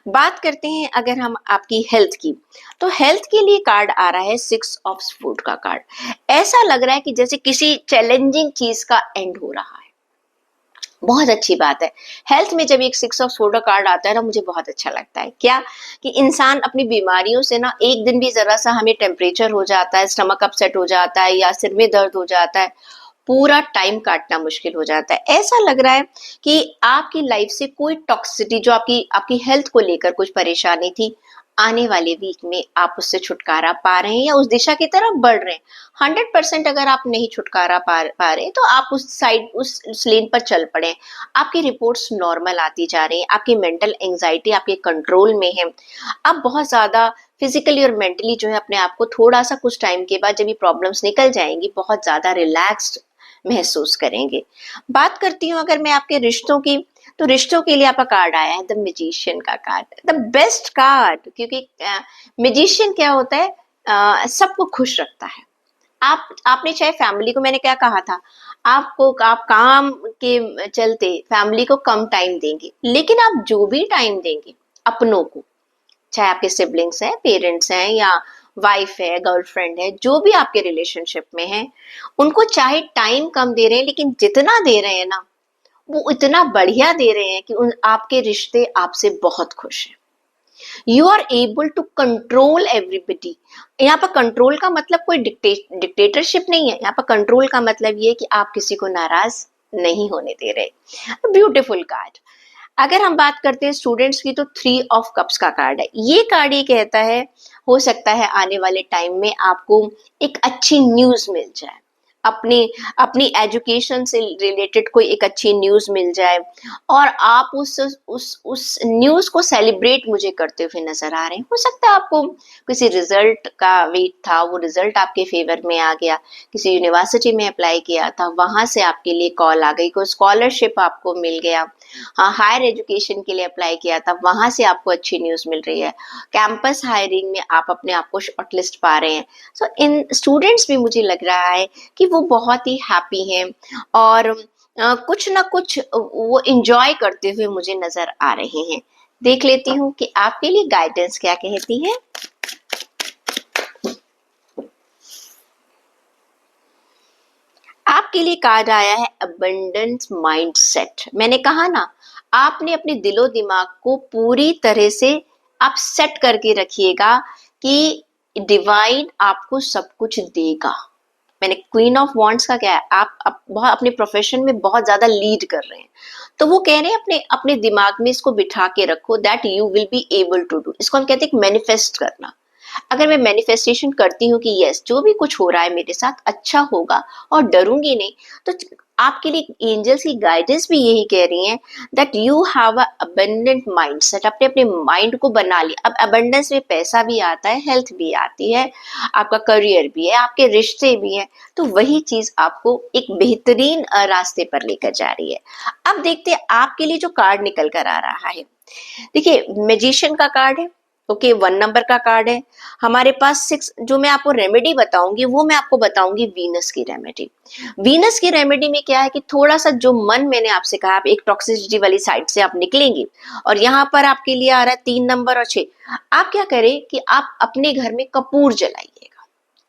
बात करते हैं अगर हम आपकी हेल्थ की, तो हेल्थ के लिए कार्ड आ रहा है 6 ऑफ स्वॉर्ड का कार्ड। ऐसा लग रहा है कि जैसे किसी चैलेंजिंग चीज का एंड हो रहा है, बहुत अच्छी बात है। हेल्थ में जब एक 6 ऑफ स्वॉर्ड का कार्ड आता है ना, मुझे बहुत अच्छा लगता है। क्या कि इंसान अपनी बीमारियों से ना, एक दिन भी जरा सा हमें टेम्परेचर हो जाता है, स्टमक अपसेट हो जाता है या सिर में दर्द हो जाता है, पूरा टाइम काटना मुश्किल हो जाता है। ऐसा लग रहा है कि आपकी लाइफ से कोई टॉक्सिसिटी जो आपकी आपकी हेल्थ को लेकर कुछ परेशानी थी, आने वाले वीक में आप उससे छुटकारा पा रहे हैं या उस दिशा की तरफ बढ़ रहे हैं। 100% अगर आप नहीं छुटकारा पा रहे तो आप उस साइड उस लेन पर चल पड़े। आपकी रिपोर्ट्स नॉर्मल आती जा रही हैं, आपकी मेंटल एंजाइटी आपके कंट्रोल में है। आप बहुत ज्यादा फिजिकली और मेंटली जो है अपने आप को थोड़ा सा, कुछ टाइम के बाद जब ये प्रॉब्लम्स निकल जाएंगी, बहुत ज्यादा रिलैक्स्ड महसूस करेंगे। बात करती हूँ अगर मैं आपके रिश्तों की, तो रिश्तों के लिए आपका कार्ड आया है द मैजिशियन का कार्ड, द बेस्ट कार्ड। क्योंकि मैजिशियन क्या होता है, सबको खुश रखता है। आपने चाहे फैमिली को, मैंने क्या कहा था आपको, आप काम के चलते फैमिली को कम टाइम देंगे, लेकिन आप जो भी टाइम देंगे अपनों को, चाहे आपके सिबलिंग्स हैं, पेरेंट्स हैं, या वाइफ है, गर्लफ्रेंड है, जो भी आपके रिलेशनशिप में है, उनको चाहे टाइम कम दे रहे हैं, लेकिन जितना दे रहे हैं ना, वो इतना बढ़िया दे रहे हैं कि उन आपके रिश्ते आपसे बहुत खुश हैं। You are able to control everybody. यहाँ पर कंट्रोल का मतलब कोई डिक्टेटरशिप नहीं है, यहाँ पर कंट्रोल का मतलब ये है कि आप किसी को नाराज नहीं होने दे रहे। Beautiful card. अगर हम बात करते हैं स्टूडेंट्स की, तो 3 ऑफ कप्स का कार्ड है। ये कार्ड ये कहता है, हो सकता है आने वाले टाइम में आपको एक अच्छी न्यूज मिल जाए, अपनी अपनी एजुकेशन से रिलेटेड कोई एक अच्छी न्यूज मिल जाए, और आप उस न्यूज को सेलिब्रेट मुझे करते हुए नजर आ रहे हैं। हो सकता है आपको किसी रिजल्ट का वेट था, वो रिजल्ट आपके फेवर में आ गया, किसी यूनिवर्सिटी में अप्लाई किया था, वहां से आपके लिए कॉल आ गई, कोई स्कॉलरशिप आपको मिल गया, हाँ, हायर एजुकेशन के लिए अप्लाई किया था, वहां से आपको अच्छी न्यूज मिल रही है, कैंपस हायरिंग में आप अपने आप को शॉर्टलिस्ट पा रहे हैं। सो इन स्टूडेंट्स भी मुझे लग रहा है कि वो बहुत ही हैप्पी हैं, और कुछ ना कुछ वो इंजॉय करते हुए मुझे नजर आ रहे हैं। देख लेती हूँ कि आपके लिए गाइडेंस क्या कहती है। आपके लिए कार्ड आया है अबंडेंस माइंडसेट। मैंने कहा ना, आपने अपने दिलो दिमाग को पूरी तरह से आप सेट करके रखिएगा कि डिवाइन आपको सब कुछ देगा। मैंने क्वीन ऑफ वॉन्ड्स का क्या है, आप बहुत अपने प्रोफेशन में बहुत ज्यादा लीड कर रहे हैं, तो वो कह रहे हैं अपने अपने दिमाग में इसको बिठा के रखो, that you will be able to do. इसको हम कहते हैं मैनिफेस्ट करना। अगर मैं मैनिफेस्टेशन करती हूँ कि यस, जो भी कुछ हो रहा है मेरे साथ अच्छा होगा और डरूंगी नहीं, तो आपके लिए एंजल्स की गाइडेंस भी यही कह रही हैं that you have a abundant mindset. अपने अपने माइंड को बना लिया। अब अबंडेंस में पैसा भी आता है, हेल्थ भी आती है, आपका करियर भी है, आपके रिश्ते भी हैं, तो वही चीज आपको एक बेहतरीन रास्ते पर लेकर जा रही है। अब देखते हैं आपके लिए जो कार्ड निकल कर आ रहा है। देखिए, मैजिशियन का कार्ड है, ओके, 1 नंबर का कार्ड है। हमारे पास 6, जो मैं आपको रेमेडी बताऊंगी वो मैं आपको बताऊंगी वीनस की रेमेडी। वीनस की रेमेडी में क्या है कि थोड़ा सा जो मन, मैंने आपसे कहा, आप एक टॉक्सिसिटी वाली साइड से आप निकलेंगे, और यहाँ पर आपके लिए आ रहा है 3 नंबर और 6। आप क्या करें कि आप अपने घर में कपूर जलाइएगा।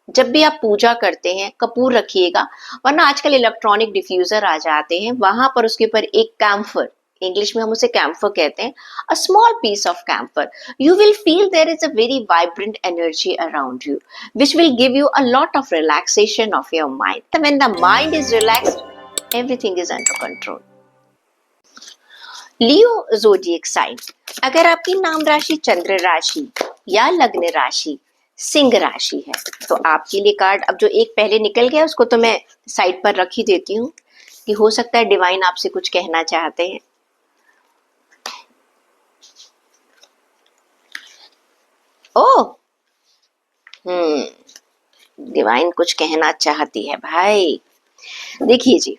जब भी आप पूजा करते हैं कपूर रखिएगा, वरना आजकल इलेक्ट्रॉनिक डिफ्यूजर आ जाते हैं, वहां पर उसके ऊपर एक कैम्फर इंग्लिश में हम उसे कैम्फर कहते हैं, a small piece of camphor, you will feel there is a very vibrant energy around you, which will give you a lot of relaxation of your mind. And when the mind is relaxed, everything is under control. Leo zodiac sign, अगर आपकी नाम राशि चंद्र राशि या लग्न राशि सिंह राशि है तो आपके लिए कार्ड, अब जो एक पहले निकल गया उसको तो मैं साइड पर रख ही देती हूँ कि हो सकता है डिवाइन आपसे कुछ कहना चाहते हैं। ओ डिवाइन कुछ कहना चाहती है भाई। देखिए जी,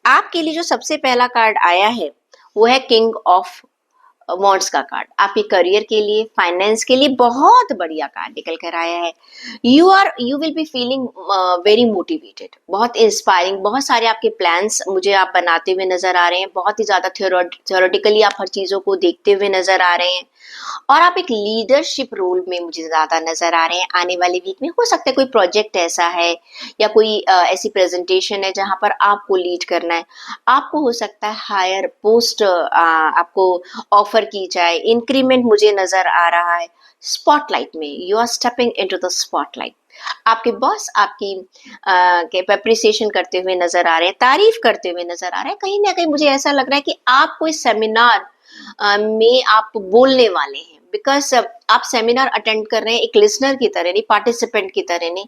आपके लिए जो सबसे पहला कार्ड आया है वो है किंग ऑफ वॉन्ड्स का कार्ड। आपके करियर के लिए, फाइनेंस के लिए बहुत बढ़िया कार्ड निकल कर आया है। You will be feeling very motivated, बहुत इंस्पायरिंग, बहुत सारे आपके प्लान्स मुझे आप बनाते हुए नजर आ रहे हैं, बहुत ही ज्यादा थियोरेटिकली आप हर चीजों को देखते हुए नजर आ रहे हैं और आप एक लीडरशिप रोल में मुझे ज्यादा नजर आ रहे हैं। आने वाले वीक में हो सकता है कोई प्रोजेक्ट ऐसा है या कोई ऐसी प्रेजेंटेशन है जहां पर आपको लीड करना है, आपको हो सकता है हायर पोस्ट आपको ऑफर की जाए, इंक्रीमेंट मुझे नजर आ रहा है। स्पॉटलाइट में you are stepping into the spotlight, आपके बॉस आपकी अप्रिसिएशन करते हुए नजर आ रहे हैं, तारीफ करते हुए नजर आ रहे हैं। कहीं ना कहीं मुझे ऐसा लग रहा है कि आप कोई सेमिनार में आप बोलने वाले हैं, बिकॉज आप सेमिनार अटेंड कर रहे हैं एक लिसनर की तरह नहीं, पार्टिसिपेंट की तरह नहीं,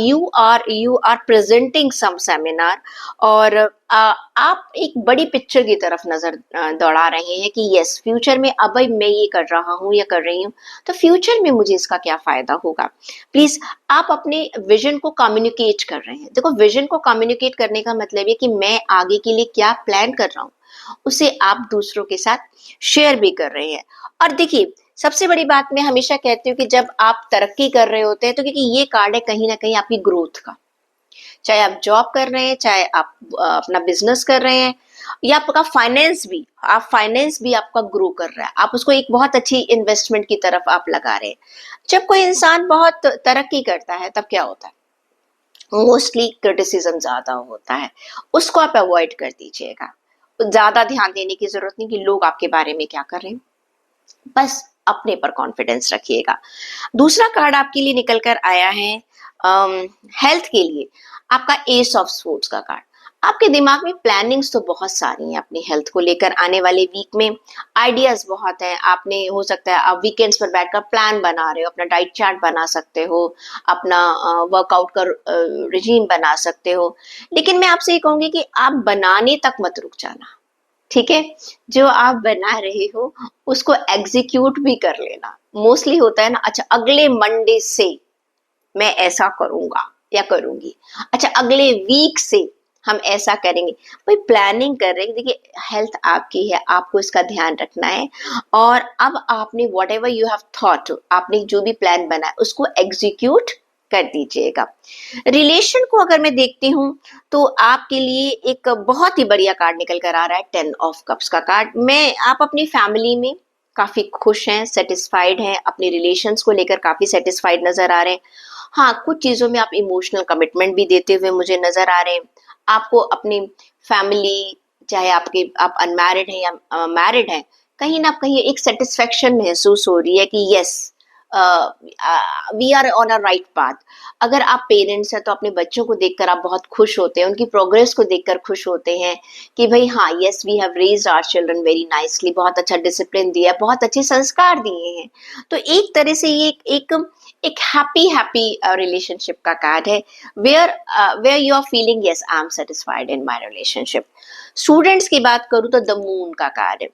you are presenting some seminar और आप एक बड़ी पिक्चर की तरफ नजर दौड़ा रहे हैं कि यस फ्यूचर में अब मैं ये कर रहा हूँ या कर रही हूँ तो फ्यूचर में मुझे इसका क्या फायदा होगा। प्लीज आप अपने विजन को कम्युनिकेट कर रहे हैं। देखो, विजन को कम्युनिकेट करने का मतलब है कि मैं आगे के लिए क्या प्लान कर रहा हूँ उसे आप दूसरों के साथ शेयर भी कर रहे हैं। और देखिए, सबसे बड़ी बात मैं हमेशा कहती हूँ कि जब आप तरक्की कर रहे होते हैं तो क्योंकि ये कार्ड है कहीं ना कहीं आपकी ग्रोथ का, चाहे आप जॉब कर रहे हैं, चाहे आप अपना बिजनेस कर रहे हैं या आपका फाइनेंस भी आपका ग्रो कर रहा है, आप उसको एक बहुत अच्छी इन्वेस्टमेंट की तरफ आप लगा रहे हैं। जब कोई इंसान बहुत तरक्की करता है तब क्या होता है, मोस्टली क्रिटिसिज्म ज्यादा होता है, उसको आप अवॉइड कर दीजिएगा। ज्यादा ध्यान देने की जरूरत नहीं कि लोग आपके बारे में क्या कर रहे हैं, बस अपने पर कॉन्फिडेंस रखिएगा। दूसरा कार्ड आपके लिए निकल कर आया है हेल्थ के लिए, आपका एस ऑफ स्पोर्ट्स का कार्ड। आपके दिमाग में प्लानिंग्स तो बहुत सारी हैं अपनी हेल्थ को लेकर, आने वाले वीक में आइडियाज बहुत हैं। आपने हो सकता है आप वीकेंड्स पर बैठकर प्लान बना रहे हो, अपना डाइट चार्ट बना सकते हो, अपना वर्कआउट का रिजीम बना सकते हो, लेकिन मैं आपसे ये कहूंगी कि आप बनाने तक मत रुक जाना, ठीक है। जो आप बना रहे हो उसको एग्जीक्यूट भी कर लेना। मोस्टली होता है ना, अच्छा अगले मंडे से मैं ऐसा करूंगा या करूंगी, अच्छा अगले वीक से हम ऐसा करेंगे, कोई प्लानिंग कर रहे हैं। देखिए, हेल्थ आपकी है, आपको इसका ध्यान रखना है और अब आपने what ever you have thought, आपने जो भी प्लान बनाया उसको एग्जीक्यूट कर दीजिएगा। रिलेशन को अगर मैं देखती हूँ तो आपके लिए एक बहुत ही बढ़िया कार्ड निकल कर आ रहा है, 10 ऑफ कप्स का कार्ड। मैं आप अपनी फैमिली में काफी खुश हैं, सेटिस्फाइड हैं, अपने रिलेशंस को लेकर काफी सेटिस्फाइड नजर आ रहे हैं। हाँ, कुछ चीजों में आप इमोशनल कमिटमेंट भी देते हुए मुझे नजर आ रहे हैं। आपको अपनी फैमिली, चाहे आप अनमैरिड हैं या मैरिड हैं, कहीं ना कहीं एक सेटिस्फेक्शन महसूस हो रही है कि yes we are on a right path. अगर आप पेरेंट्स हैं तो अपने बच्चों को देखकर आप बहुत खुश होते हैं, उनकी प्रोग्रेस को देखकर खुश होते हैं कि भाई हाँ, yes we have raised our children very nicely, बहुत अच्छा डिसिप्लिन दिया, बहुत अच्छे संस्कार दिए हैं। तो एक तरह से ये एक हैप्पी रिलेशनशिप का कार्ड है, where you are feeling yes I am satisfied in my relationship. Students की बात करूं तो द मून का कार्ड है।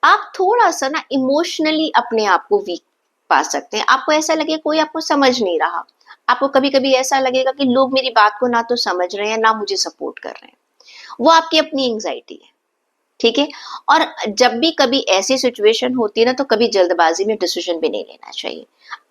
आप थोड़ा सा ना इमोशनली अपने आप को वीक पा सकते हैं, आपको ऐसा लगे कोई आपको समझ नहीं रहा, आपको कभी कभी ऐसा लगेगा कि लोग मेरी बात को ना तो समझ रहे हैं ना मुझे सपोर्ट कर रहे हैं, वो आपकी अपनी एंग्जाइटी है, ठीक है। और जब भी कभी ऐसी सिचुएशन होती है ना तो कभी जल्दबाजी में डिसीजन भी नहीं लेना चाहिए।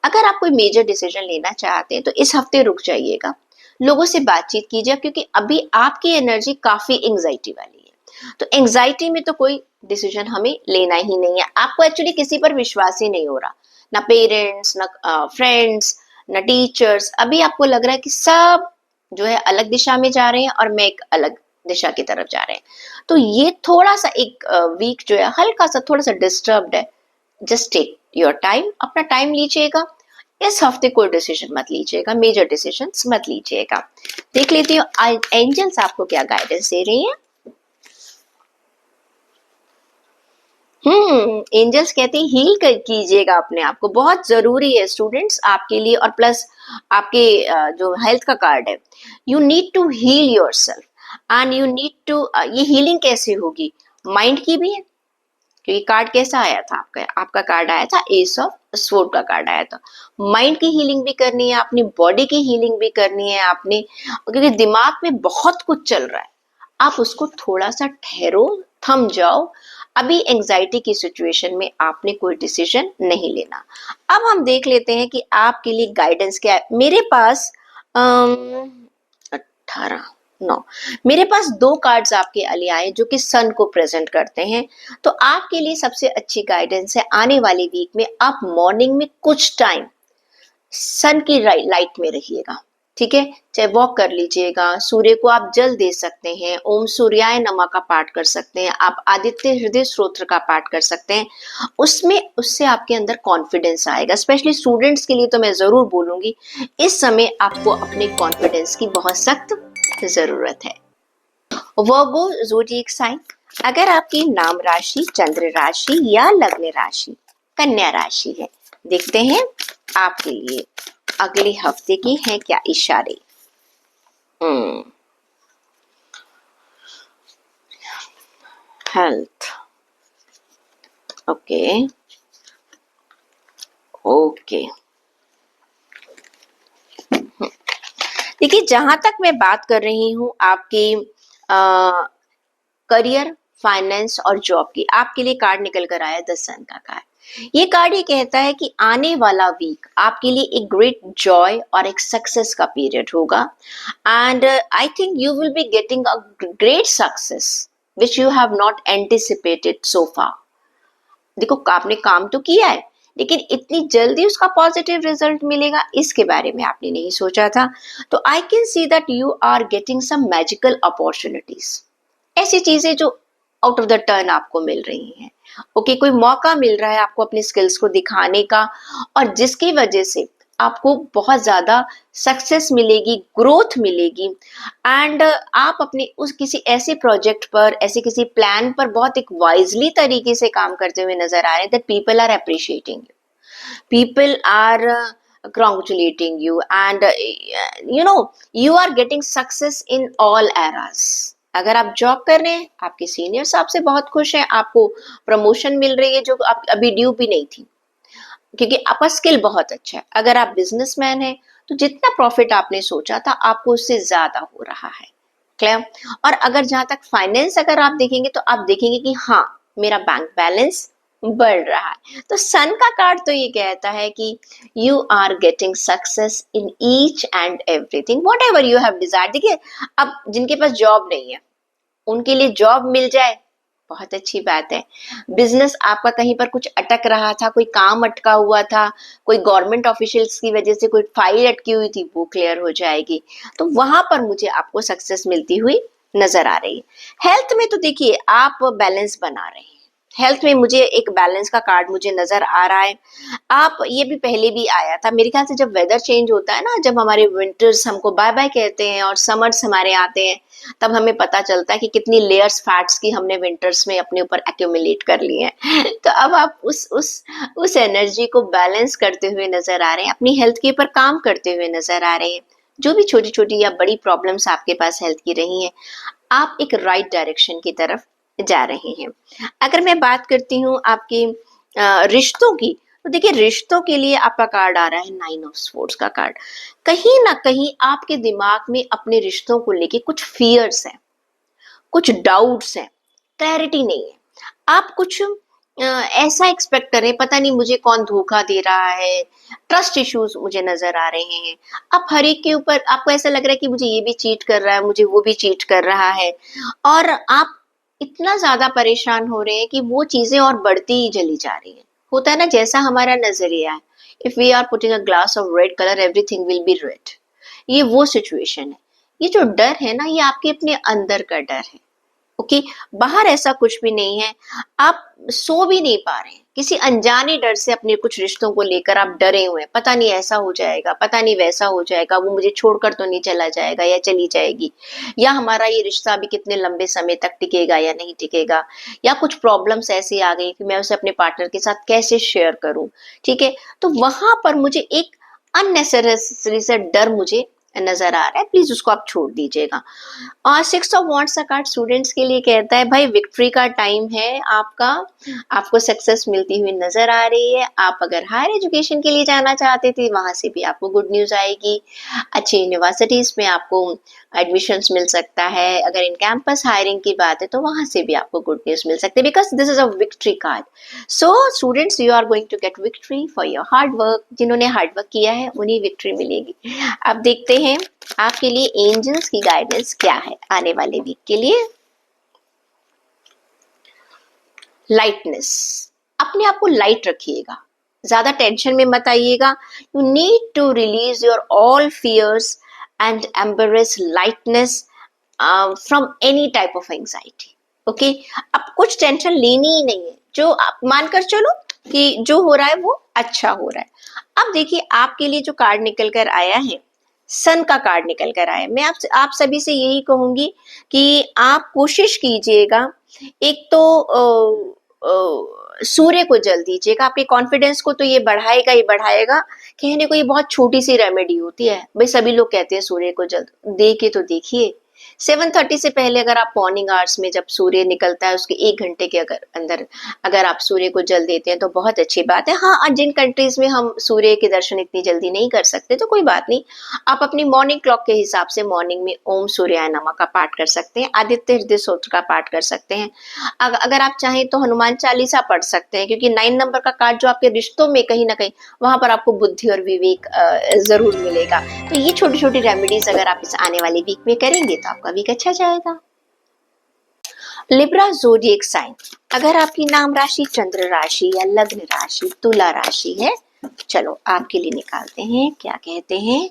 अगर आप कोई मेजर डिसीजन लेना चाहते हैं तो इस हफ्ते रुक जाइएगा, लोगों से बातचीत कीजिए, क्योंकि अभी आपकी एनर्जी काफी एंग्जाइटी वाली है। तो एंग्जाइटी में तो कोई डिसीजन हमें लेना ही नहीं है। आपको एक्चुअली किसी पर विश्वास ही नहीं हो रहा, ना पेरेंट्स, ना फ्रेंड्स, ना टीचर्स। अभी आपको लग रहा है कि सब जो है अलग दिशा में जा रहे हैं और मैं एक अलग दिशा की तरफ जा रहे हैं। तो ये थोड़ा सा एक वीक जो है हल्का सा थोड़ा सा डिस्टर्ब्ड है। जस्ट टेक योर टाइम, अपना टाइम लीजिएगा। इस हफ्ते कोई डिसीजन मत लीजिएगा, मेजर डिसीजंस मत लीजिएगा। देख लेती हूँ एंजल्स आपको क्या गाइडेंस दे रही हैं। एंजल्स कहते हैं हील कीजिएगा अपने आप को, बहुत जरूरी है स्टूडेंट्स आपके लिए। और प्लस आपके जो हेल्थ का कार्ड है, you need to heal yourself and you need to, ये हीलिंग कैसे होगी, माइंड की भी है। क्योंकि कार्ड कैसा आया था आपका, आपका कार्ड आया था एस ऑफ स्वॉर्ड का कार्ड आया था। माइंड की हीलिंग भी करनी है, अपनी बॉडी की हीलिंग भी करनी है आपने, क्योंकि दिमाग में बहुत कुछ चल रहा है। आप उसको थोड़ा सा ठहरो, थम जाओ। अभी एंजाइटी की सिचुएशन में आपने कोई डिसीजन नहीं लेना। अब हम देख लेते हैं कि आपके लिए गाइडेंस क्या है। मेरे पास 18 9 मेरे पास 2 कार्ड्स आपके लिए आए जो कि सन को प्रेजेंट करते हैं। तो आपके लिए सबसे अच्छी गाइडेंस है, आने वाले वीक में आप मॉर्निंग में कुछ टाइम सन की लाइट में रहिएगा। ठीक है, चाहे वॉक कर लीजिएगा, सूर्य को आप जल दे सकते हैं, ओम सूर्याय नमः का पाठ कर सकते हैं, आप आदित्य हृदय स्तोत्र का पाठ कर सकते हैं। उसमें उससे आपके अंदर कॉन्फिडेंस आएगा। स्पेशली स्टूडेंट्स के लिए तो मैं जरूर बोलूंगी, इस समय आपको अपने कॉन्फिडेंस की बहुत सख्त जरूरत है। वर्गो ज़ोडिएक साइन, अगर आपकी नाम राशि, चंद्र राशि या लग्न राशि कन्या राशि है, देखते हैं आपके लिए अगले हफ्ते की है क्या इशारे। Health, okay okay. देखिए, जहां तक मैं बात कर रही हूँ आपकी करियर, फाइनेंस और जॉब की, आपके लिए कार्ड निकल कर आया द सन का कार्ड। ये कार्ड ये कहता है कि आने वाला वीक आपके लिए एक ग्रेट जॉय और एक सक्सेस का पीरियड होगा। And I think you will be getting a great success which you have not anticipated so far. देखो, आपने काम तो किया है, लेकिन इतनी जल्दी उसका पॉजिटिव रिजल्ट मिलेगा इसके बारे में आपने नहीं सोचा था। तो I can see that you are getting some magical opportunities, ऐसी चीजें जो आउट ऑफ द टर्न आपको मिल रही हैं। ओके, कोई मौका मिल रहा है आपको अपनी स्किल्स को दिखाने का, और जिसकी वजह से आपको बहुत ज्यादा सक्सेस मिलेगी, ग्रोथ मिलेगी। एंड आप अपने उस किसी ऐसे प्रोजेक्ट पर, ऐसे किसी प्लान पर बहुत एक वाइजली तरीके से काम करते हुए नजर आ रहे हैं, that people are appreciating you, people are congratulating you, and you are getting success in all eras। अगर आप जॉब कर रहे हैं, आपके सीनियर्स आपसे बहुत खुश हैं, आपको प्रमोशन मिल रही है जो आप अभी ड्यू भी नहीं थी, क्योंकि आपका स्किल बहुत अच्छा है। अगर आप बिजनेसमैन हैं, तो जितना प्रॉफिट आपने सोचा था आपको उससे ज्यादा हो रहा है। क्लियर। और अगर जहां तक फाइनेंस अगर आप देखेंगे, तो आप देखेंगे कि हाँ, मेरा बैंक बैलेंस बढ़ रहा है। तो सन का कार्ड तो ये कहता है कि you are getting success in each and everything whatever you have desire. देखिए, अब जिनके पास जॉब नहीं है उनके लिए जॉब मिल जाए, बहुत अच्छी बात है। बिजनेस आपका कहीं पर कुछ अटक रहा था, कोई काम अटका हुआ था, कोई गवर्नमेंट ऑफिशियल्स की वजह से कोई फाइल अटकी हुई थी, वो क्लियर हो जाएगी। तो वहां पर मुझे आपको सक्सेस मिलती हुई नजर आ रही है। हेल्थ में तो देखिए आप बैलेंस बना रहे हैं। हेल्थ में मुझे एक बैलेंस का कार्ड मुझे नजर आ रहा है। आप, ये भी पहले भी आया था मेरे ख्याल से, जब वेदर चेंज होता है ना, जब हमारे विंटर्स हमको बाय बाय कहते हैं और समर्स हमारे आते हैं, तब हमें पता चलता है कि कितनी लेयर्स फैट्स की हमने विंटर्स में अपने ऊपर एक्यूमुलेट कर ली हैं। तो अब आप उस एनर्जी को बैलेंस करते हुए नजर आ रहे हैं, अपनी हेल्थ के ऊपर काम करते हुए नजर आ रहे हैं। जो भी छोटी छोटी या बड़ी प्रॉब्लम्स आपके पास हेल्थ की रही हैं, आप एक राइट डायरेक्शन की तरफ जा रहे हैं। अगर मैं बात करती हूँ आपके रिश्तों की, तो देखिए, रिश्तों के लिए आपका कार्ड आ रहा है 9 ऑफ स्वॉर्ड्स का कार्ड। कहीं ना कहीं आपके दिमाग में अपने रिश्तों को लेके कुछ फियर्स हैं, कुछ डाउट्स हैं, क्लैरिटी नहीं है। आप कुछ ऐसा एक्सपेक्ट कर रहे हैं, पता नहीं मुझे कौन धोखा दे रहा है, ट्रस्ट इश्यूज मुझे नजर आ रहे हैं। आप हर एक के ऊपर आपको ऐसा लग रहा है कि मुझे ये भी चीट कर रहा है, मुझे वो भी चीट कर रहा है, और आप इतना ज्यादा परेशान हो रहे हैं कि वो चीजें और बढ़ती ही चली जा रही है। होता है ना, जैसा हमारा नजरिया है, if we are putting a glass of red colour everything will be red, ये वो सिचुएशन है। ये जो डर है ना, ये आपके अपने अंदर का डर है। ओके, बाहर ऐसा कुछ भी नहीं है। आप सो भी नहीं पा रहे हैं, किसी अनजाने डर से अपने कुछ रिश्तों को लेकर आप डरे हुए हैं। पता नहीं ऐसा हो जाएगा, पता नहीं वैसा हो जाएगा, वो मुझे छोड़कर तो नहीं चला जाएगा या चली जाएगी, या हमारा ये रिश्ता अभी कितने लंबे समय तक टिकेगा या नहीं टिकेगा, या कुछ प्रॉब्लम्स ऐसी आ गई कि मैं उसे अपने पार्टनर के साथ कैसे शेयर करूं। ठीक है, तो वहां पर मुझे एक अननेसेसरी से डर मुझे नजर आ रहा है, प्लीज उसको आप छोड़ दीजिएगा। और 6 ऑफ वॉन्ड्स का कार्ड स्टूडेंट्स के लिए कहता है भाई विक्ट्री का टाइम है आपका, आपको सक्सेस मिलती हुई नजर आ रही है। आप अगर हायर एजुकेशन के लिए जाना चाहते थे, वहां से भी आपको गुड न्यूज आएगी। अच्छी यूनिवर्सिटीज में आपको एडमिशंस मिल सकता है। अगर इन कैंपस हायरिंग की बात है तो वहां से भी आपको गुड न्यूज मिल सकती है, because this is a victory card. So students, you are going to get victory for your hard work. जिन्होंने हार्ड वर्क किया है उन्हें विक्ट्री मिलेगी। अब देखते हैं आपके लिए एंजल्स की गाइडेंस क्या है आने वाले वीक के लिए। लाइटनेस, अपने आप को लाइट रखिएगा, ज्यादा टेंशन में मत आइएगा। You need to release your all fears and embrace lightness from any type of anxiety. Okay, अब कुछ टेंशन लेनी ही नहीं है, जो आप मानकर चलो कि जो हो रहा है वो अच्छा हो रहा है। अब देखिए आपके लिए जो कार्ड निकल कर आया है, सन का कार्ड निकल कर आया। मैं आप सभी से यही कहूंगी कि आप कोशिश कीजिएगा, एक तो सूर्य को जल दीजिएगा। आपके कॉन्फिडेंस को तो ये बढ़ाएगा ही बढ़ाएगा। कहने को ये बहुत छोटी सी रेमेडी होती है भाई, सभी लोग कहते हैं सूर्य को जल दे के तो देखिए। 7:30 से पहले अगर आप मॉर्निंग आवर्स में, जब सूर्य निकलता है उसके 1 घंटे के अंदर अगर आप सूर्य को जल देते हैं तो बहुत अच्छी बात है। हाँ, जिन कंट्रीज में हम सूर्य के दर्शन इतनी जल्दी नहीं कर सकते तो कोई बात नहीं, आप अपनी मॉर्निंग क्लॉक के हिसाब से मॉर्निंग में ओम सूर्याय नमः का पाठ कर सकते हैं, आदित्य हृदय स्तोत्र का पाठ कर सकते हैं। अगर आप चाहें तो हनुमान चालीसा पढ़ सकते हैं, क्योंकि 9 नंबर का कार्ड जो आपके रिश्तों में कहीं ना कहीं वहां पर आपको बुद्धि और विवेक जरूर मिलेगा। तो ये छोटी छोटी रेमेडीज अगर आप इस आने वाले वीक में करेंगे तो आपका वीक अच्छा जाएगा। लिब्रा ज़ोडिएक साइन, अगर आपकी नाम राशि चंद्र राशि या लग्न राशि तुला राशि है, चलो आपके लिए निकालते हैं क्या कहते हैं।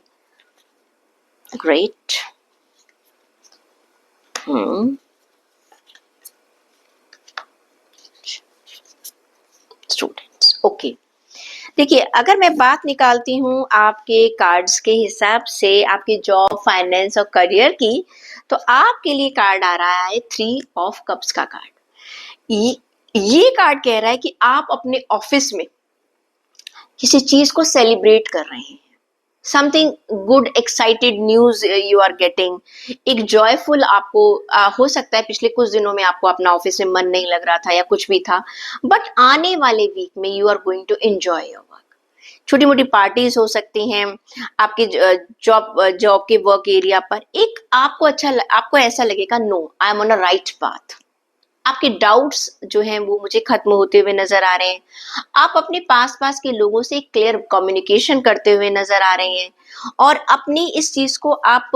ग्रेट। स्टूडेंट्स, ओके, देखिए अगर मैं बात निकालती हूँ आपके कार्ड्स के हिसाब से आपकी जॉब, फाइनेंस और करियर की, तो आपके लिए कार्ड आ रहा है 3 ऑफ कप्स का कार्ड। ये कार्ड कह रहा है कि आप अपने ऑफिस में किसी चीज को सेलिब्रेट कर रहे हैं, something good, excited news you are getting, एक जॉयफुल आपको हो सकता है पिछले कुछ दिनों में आपको अपना ऑफिस में मन नहीं लग रहा था या कुछ भी था, बट आने वाले वीक में you are going to enjoy your work. छोटी मोटी पार्टीज हो सकती हैं आपके जॉब के वर्क एरिया पर। एक आपको ऐसा लगेगा no, I am on a right path. आपके डाउट्स जो हैं वो मुझे खत्म होते हुए नजर आ रहे हैं। आप अपने पास पास के लोगों से क्लियर कम्युनिकेशन करते हुए नजर आ रहे हैं, और अपनी इस चीज को आप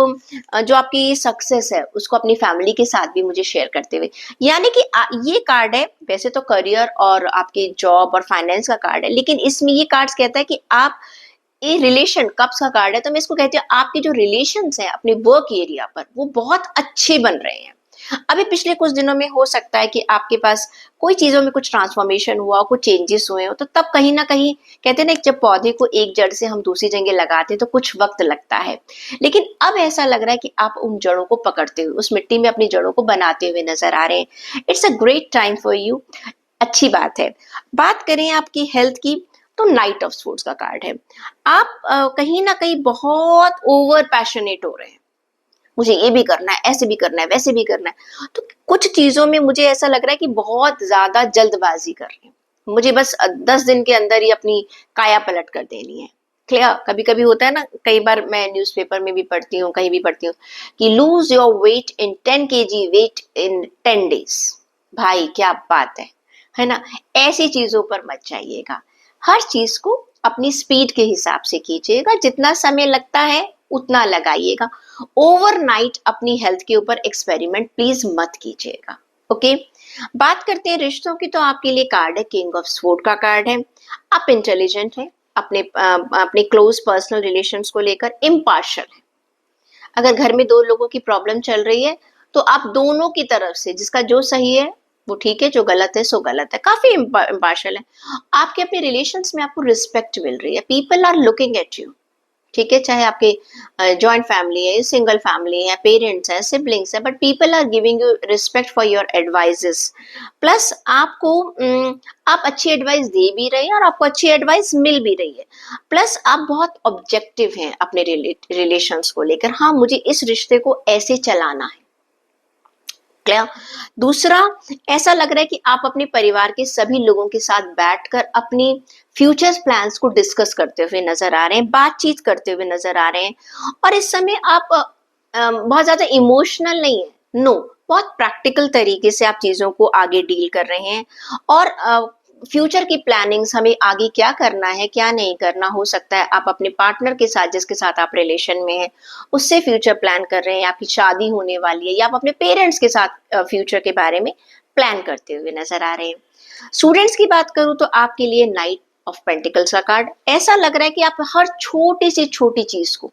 जो आपकी ये सक्सेस है उसको अपनी फैमिली के साथ भी मुझे शेयर करते हुए, यानी कि ये कार्ड है, वैसे तो करियर और आपके जॉब और फाइनेंस का कार्ड है, लेकिन इसमें ये कार्ड्स कहता है कि आप ये रिलेशन कप्स का कार्ड है, तो मैं इसको कहती हूँ आपके जो रिलेशंस हैं अपने वर्क एरिया पर वो बहुत अच्छे बन रहे हैं। अभी पिछले कुछ दिनों में हो सकता है कि आपके पास कोई चीजों में कुछ ट्रांसफॉर्मेशन हुआ, कुछ चेंजेस हुए हो, तो तब कहीं ना कहीं कहते हैं ना, जब पौधे को एक जड़ से हम दूसरी जगह लगाते हैं तो कुछ वक्त लगता है, लेकिन अब ऐसा लग रहा है कि आप उन जड़ों को पकड़ते हुए उस मिट्टी में अपनी जड़ों को बनाते हुए नजर आ रहे हैं। It's a great time for you, अच्छी बात है। बात करें आपकी हेल्थ की, तो नाइट ऑफ स्पोर्ट्स का कार्ड है। आप कहीं ना कहीं बहुत ओवर पैशनेट हो रहे हैं, मुझे ये भी करना है, ऐसे भी करना है, वैसे भी करना है, तो कुछ चीजों में मुझे ऐसा लग रहा है कि बहुत ज्यादा जल्दबाजी कर रहे हैं, मुझे बस 10 दिन के अंदर ही अपनी काया पलट कर देनी है। क्लियर, कभी कभी होता है ना, कई बार मैं न्यूज़पेपर में भी पढ़ती हूँ, कहीं भी पढ़ती हूँ कि lose your weight in 10 kg weight in 10 days। भाई क्या बात है ना। ऐसी चीजों पर मत जाइएगा, हर चीज को अपनी स्पीड के हिसाब से कीजिएगा, जितना समय लगता है उतना लगाइएगा। ओवरनाइट अपनी हेल्थ के ऊपर एक्सपेरिमेंट प्लीज मत कीजिएगा। ओके, बात करते हैं रिश्तों की, तो आपके लिए कार्ड है किंग ऑफ स्वॉर्ड का कार्ड है। आप इंटेलिजेंट हैं, अपने क्लोज पर्सनल रिलेशंस को लेकर इम्पार्शियल है, अगर घर में दो लोगों की प्रॉब्लम चल रही है तो आप दोनों की तरफ से जिसका जो सही है वो ठीक है, जो गलत है सो गलत है, काफी इम्पार्शल है। आपके अपने रिलेशंस में आपको रिस्पेक्ट मिल रही है, people are looking at you. ठीक है, चाहे आपके जॉइंट फैमिली है, सिंगल फैमिली है, पेरेंट्स है, सिबलिंग्स है, but people are giving you respect for your advices. Plus आपको आप अच्छी एडवाइस दे भी रहे हैं और आपको अच्छी एडवाइस मिल भी रही है। प्लस आप बहुत ऑब्जेक्टिव हैं अपने रिलेशंस को लेकर, हाँ मुझे इस रिश्ते को ऐसे चलाना है। क्लियर। दूसरा, ऐसा लग रहा है कि आप अपने परिवार के सभी लोगों के साथ बैठकर अपनी फ्यूचर प्लान्स को डिस्कस करते हुए नजर आ रहे हैं, बातचीत करते हुए नजर आ रहे हैं। और इस समय आप बहुत ज्यादा इमोशनल नहीं है, नो, बहुत प्रैक्टिकल तरीके से आप चीजों को आगे डील कर रहे हैं। और फ्यूचर की प्लानिंग्स, हमें आगे क्या करना है क्या नहीं करना, हो सकता है आप अपने पार्टनर के साथ जिसके साथ आप रिलेशन में हैं उससे फ्यूचर प्लान कर रहे हैं, आपकी शादी होने वाली है, या आप अपने पेरेंट्स के साथ फ्यूचर के बारे में प्लान करते हुए नजर आ रहे हैं। स्टूडेंट्स की बात करूं तो आपके लिए नाइट ऑफ पेंटिकल्स का कार्ड, ऐसा लग रहा है कि आप हर छोटी से छोटी चीज को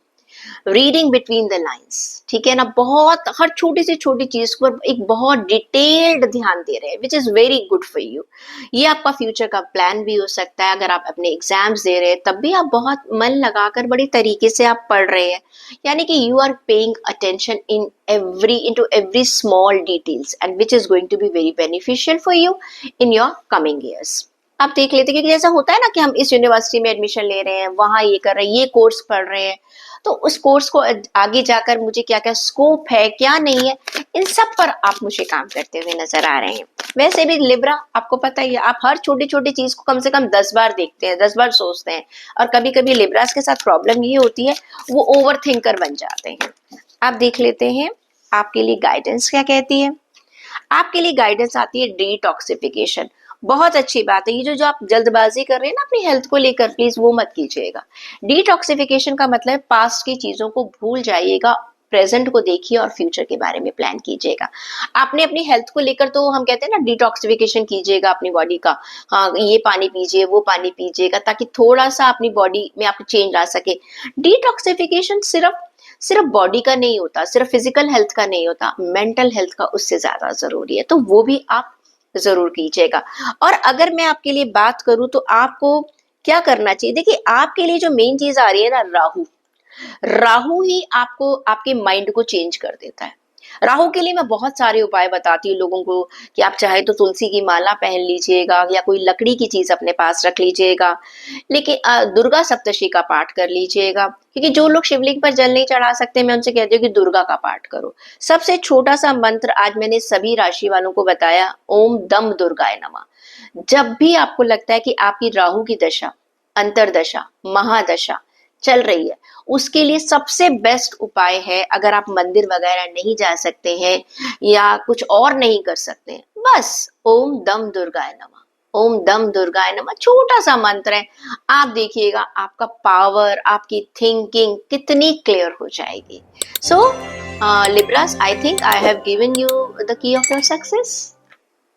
रीडिंग बिटवीन द लाइंस, ठीक है ना, बहुत हर छोटी से छोटी चीज पर एक बहुत डिटेल्ड ध्यान दे रहे हैं, which is very good for you. ये आपका फ्यूचर का प्लान भी हो सकता है। अगर आप अपने एग्जाम्स दे रहे हैं तब भी आप बहुत मन लगाकर बड़ी तरीके से आप पढ़ रहे हैं, यानी कि you are paying attention into every small details and which is going to be very beneficial for you in your coming years। आप देख लेते हैं, क्योंकि जैसा होता है ना कि हम इस यूनिवर्सिटी में एडमिशन ले रहे हैं, वहां ये कर रहे हैं, ये कोर्स पढ़ रहे हैं, तो उस कोर्स को आगे जाकर मुझे क्या क्या स्कोप है क्या नहीं है, इन सब पर आप मुझे काम करते हुए नजर आ रहे हैं। वैसे भी लिब्रा, आपको पता ही है, आप हर छोटी छोटी चीज को कम से कम 10 बार देखते हैं, 10 बार सोचते हैं। और कभी कभी लिब्रास के साथ प्रॉब्लम ये होती है, वो ओवर थिंकर बन जाते हैं। आप देख लेते हैं आपके लिए गाइडेंस क्या कहती है। आपके लिए गाइडेंस आती है डिटॉक्सिफिकेशन। बहुत अच्छी बात है, ये जो जो आप जल्दबाजी कर रहे हैं ना अपनी हेल्थ को लेकर, प्लीज वो मत कीजिएगा। डिटॉक्सिफिकेशन का मतलब पास्ट की चीजों को भूल जाइएगा, प्रेजेंट को देखिए और फ्यूचर के बारे में प्लान कीजिएगा। आपने अपनी हेल्थ को लेकर तो हम कहते हैं ना डिटॉक्सिफिकेशन कीजिएगा अपनी बॉडी का, हाँ ये पानी पीजिए वो पानी पीजिएगा, ताकि थोड़ा सा अपनी बॉडी में आप चेंज आ सके। डिटॉक्सिफिकेशन सिर्फ सिर्फ बॉडी का नहीं होता, सिर्फ फिजिकल हेल्थ का नहीं होता, मेंटल हेल्थ का उससे ज्यादा जरूरी है, तो वो भी आप जरूर कीजिएगा। और अगर मैं आपके लिए बात करूं तो आपको क्या करना चाहिए, देखिए आपके लिए जो मेन चीज आ रही है ना, राहु, राहु ही आपको आपके माइंड को चेंज कर देता है। राहु के लिए मैं बहुत सारे उपाय बताती हूँ लोगों को, कि आप चाहे तो तुलसी की माला पहन लीजिएगा या कोई लकड़ी की चीज अपने पास रख लीजिएगा, लेकिन दुर्गा सप्तशती का पाठ कर लीजिएगा, क्योंकि जो लोग शिवलिंग पर जल नहीं चढ़ा सकते मैं उनसे कहती हूँ कि दुर्गा का पाठ करो। सबसे छोटा सा मंत्र आज मैंने सभी राशि वालों को बताया, ओम दम दुर्गाय नमः। जब भी आपको लगता है कि आपकी राहु की दशा, अंतरदशा, महादशा चल रही है, उसके लिए सबसे बेस्ट उपाय है, अगर आप मंदिर वगैरह नहीं जा सकते हैं या कुछ और नहीं कर सकते हैं, बस ओम दम दुर्गाय नमः, ओम दम दुर्गाय नमः, छोटा सा मंत्र है। आप देखिएगा आपका पावर, आपकी थिंकिंग कितनी क्लियर हो जाएगी। So Libras, I think I have given you the key of your success.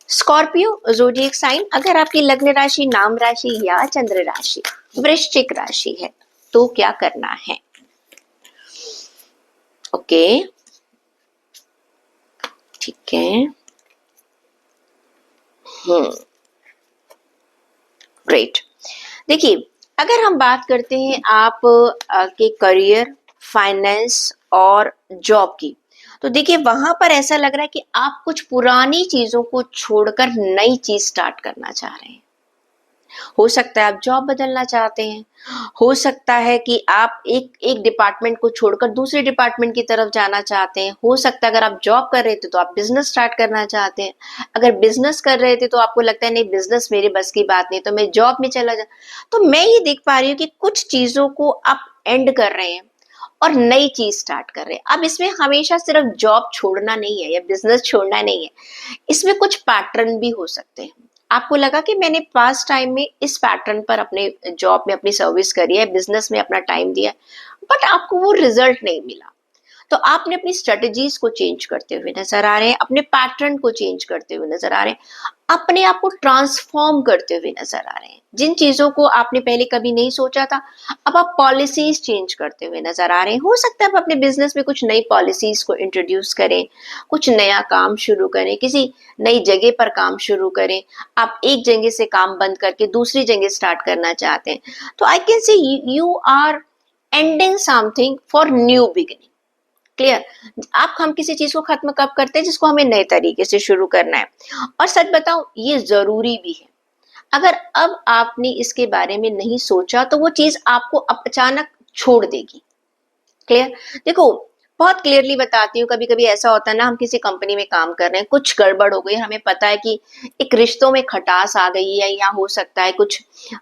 Scorpio zodiac sign, अगर आपकी लग्न राशि, नाम राशि या चंद्र राशि वृश्चिक राशि है तो क्या करना है। ओके, ठीक है, ग्रेट। देखिए, अगर हम बात करते हैं आप के करियर, फाइनेंस और जॉब की, तो देखिए वहां पर ऐसा लग रहा है कि आप कुछ पुरानी चीजों को छोड़कर नई चीज स्टार्ट करना चाह रहे हैं। हो सकता है आप जॉब बदलना चाहते हैं, हो सकता है कि आप एक एक डिपार्टमेंट को छोड़कर दूसरे डिपार्टमेंट की तरफ जाना चाहते हैं, हो सकता है अगर आप जॉब कर रहे थे तो आप बिजनेस स्टार्ट करना चाहते हैं, अगर बिजनेस कर रहे थे तो आपको लगता है नहीं बिजनेस मेरे बस की बात नहीं, तो मैं जॉब में चला जा। तो मैं ये देख पा रही हूँ कि कुछ चीजों को आप एंड कर रहे हैं और नई चीज स्टार्ट कर रहे हैं। अब इसमें हमेशा सिर्फ जॉब छोड़ना नहीं है या बिजनेस छोड़ना नहीं है, इसमें कुछ पैटर्न भी हो सकते हैं। आपको लगा कि मैंने पास्ट टाइम में इस पैटर्न पर अपने जॉब में अपनी सर्विस करी है, बिजनेस में अपना टाइम दिया, बट आपको वो रिजल्ट नहीं मिला, तो आपने अपनी स्ट्रेटजीज को चेंज करते हुए नजर आ रहे हैं, अपने पैटर्न को चेंज करते हुए नजर आ रहे हैं, अपने आप को ट्रांसफॉर्म करते हुए नजर आ रहे हैं। जिन चीजों को आपने पहले कभी नहीं सोचा था, अब आप पॉलिसीज चेंज करते हुए नजर आ रहे हैं। हो सकता है आप अपने बिजनेस में कुछ नई पॉलिसीज को इंट्रोड्यूस करें, कुछ नया काम शुरू करें, किसी नई जगह पर काम शुरू करें। आप एक जगह से काम बंद करके दूसरी जगह स्टार्ट करना चाहते हैं, तो I can say you are ending something for new beginning. Clear? आप हम किसी चीज को खत्म कब करते हैं? जिसको हमें नए तरीके से शुरू करना है। और सच बताऊं, ये जरूरी भी है। अगर अब आपने इसके बारे में नहीं सोचा तो वो चीज आपको अचानक छोड़ देगी। क्लियर? देखो, बहुत क्लियरली बताती हूँ, कभी कभी ऐसा होता है ना, हम किसी कंपनी में काम कर रहे हैं, कुछ गड़बड़ हो गई, हमें पता है कि एक रिश्तों में खटास आ गई है, या हो सकता है कुछ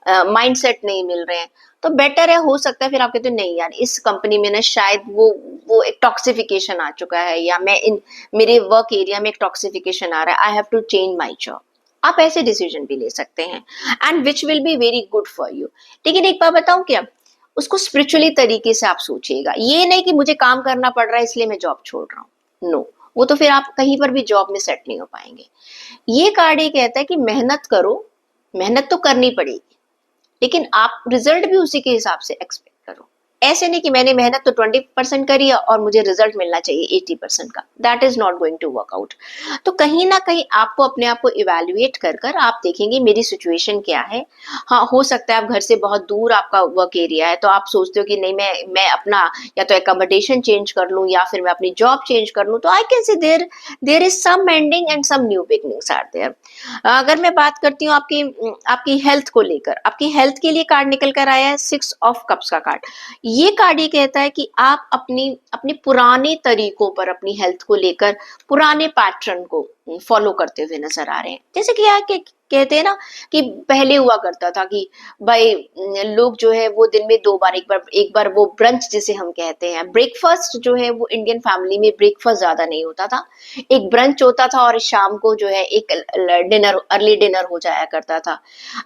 माइंडसेट नहीं मिल रहे हैं, तो बेटर है, हो सकता है फिर आप कहते हो नहीं यार, इस कंपनी में ना शायद वो एक टॉक्सिफिकेशन आ चुका है, या मैं इन मेरे वर्क एरिया में एक टॉक्सिफिकेशन आ रहा है, I have to change my job. आप ऐसे डिसीजन भी ले सकते हैं, and which will be very good for you. लेकिन एक बात बताऊं क्या, उसको स्पिरिचुअली तरीके से आप सोचिएगा। ये नहीं कि मुझे काम करना पड़ रहा है इसलिए मैं जॉब छोड़ रहा हूँ, नो, वो तो फिर आप कहीं पर भी जॉब में सेट नहीं हो पाएंगे। ये कार्ड ये कहता है कि मेहनत करो, मेहनत तो करनी पड़ेगी, लेकिन आप रिजल्ट भी उसी के हिसाब से एक्सपेक्ट करो। ऐसे नहीं कि मैंने मेहनत तो 20% करी है और मुझे रिजल्ट मिलना चाहिए 80% का, that is not going to work out. तो कहीं ना कहीं आपको अपने आप को इवेल्युएट कर कर आप देखेंगे मेरी सिचुएशन क्या है। हाँ, हो सकता है आप घर से बहुत दूर आपका वर्क एरिया है, तो आप सोचते हो कि नहीं, मैं अपना या तो एकोमोडेशन चेंज कर लूं या फिर मैं अपनी जॉब चेंज कर लूं। तो I can say there is some ending and some new beginnings are there. अगर मैं बात करती हूँ आपकी आपकी हेल्थ को लेकर, आपकी हेल्थ के लिए कार्ड निकल कर आया है 6 ऑफ कप्स का कार्ड। ये कार्ड ये कहता है कि आप अपनी अपने पुराने तरीकों पर, अपनी हेल्थ को लेकर पुराने पैटर्न को फॉलो करते हुए नजर आ रहे हैं। जैसे कि कहते हैं ना कि पहले हुआ करता था कि भाई लोग जो है वो दिन में 2 बार, एक बार वो ब्रंच जिसे हम कहते हैं, ब्रेकफास्ट जो है वो इंडियन फैमिली में ब्रेकफास्ट ज्यादा नहीं होता था, एक ब्रंच होता था और शाम को जो है एक डिनर, अर्ली डिनर हो जाया करता था।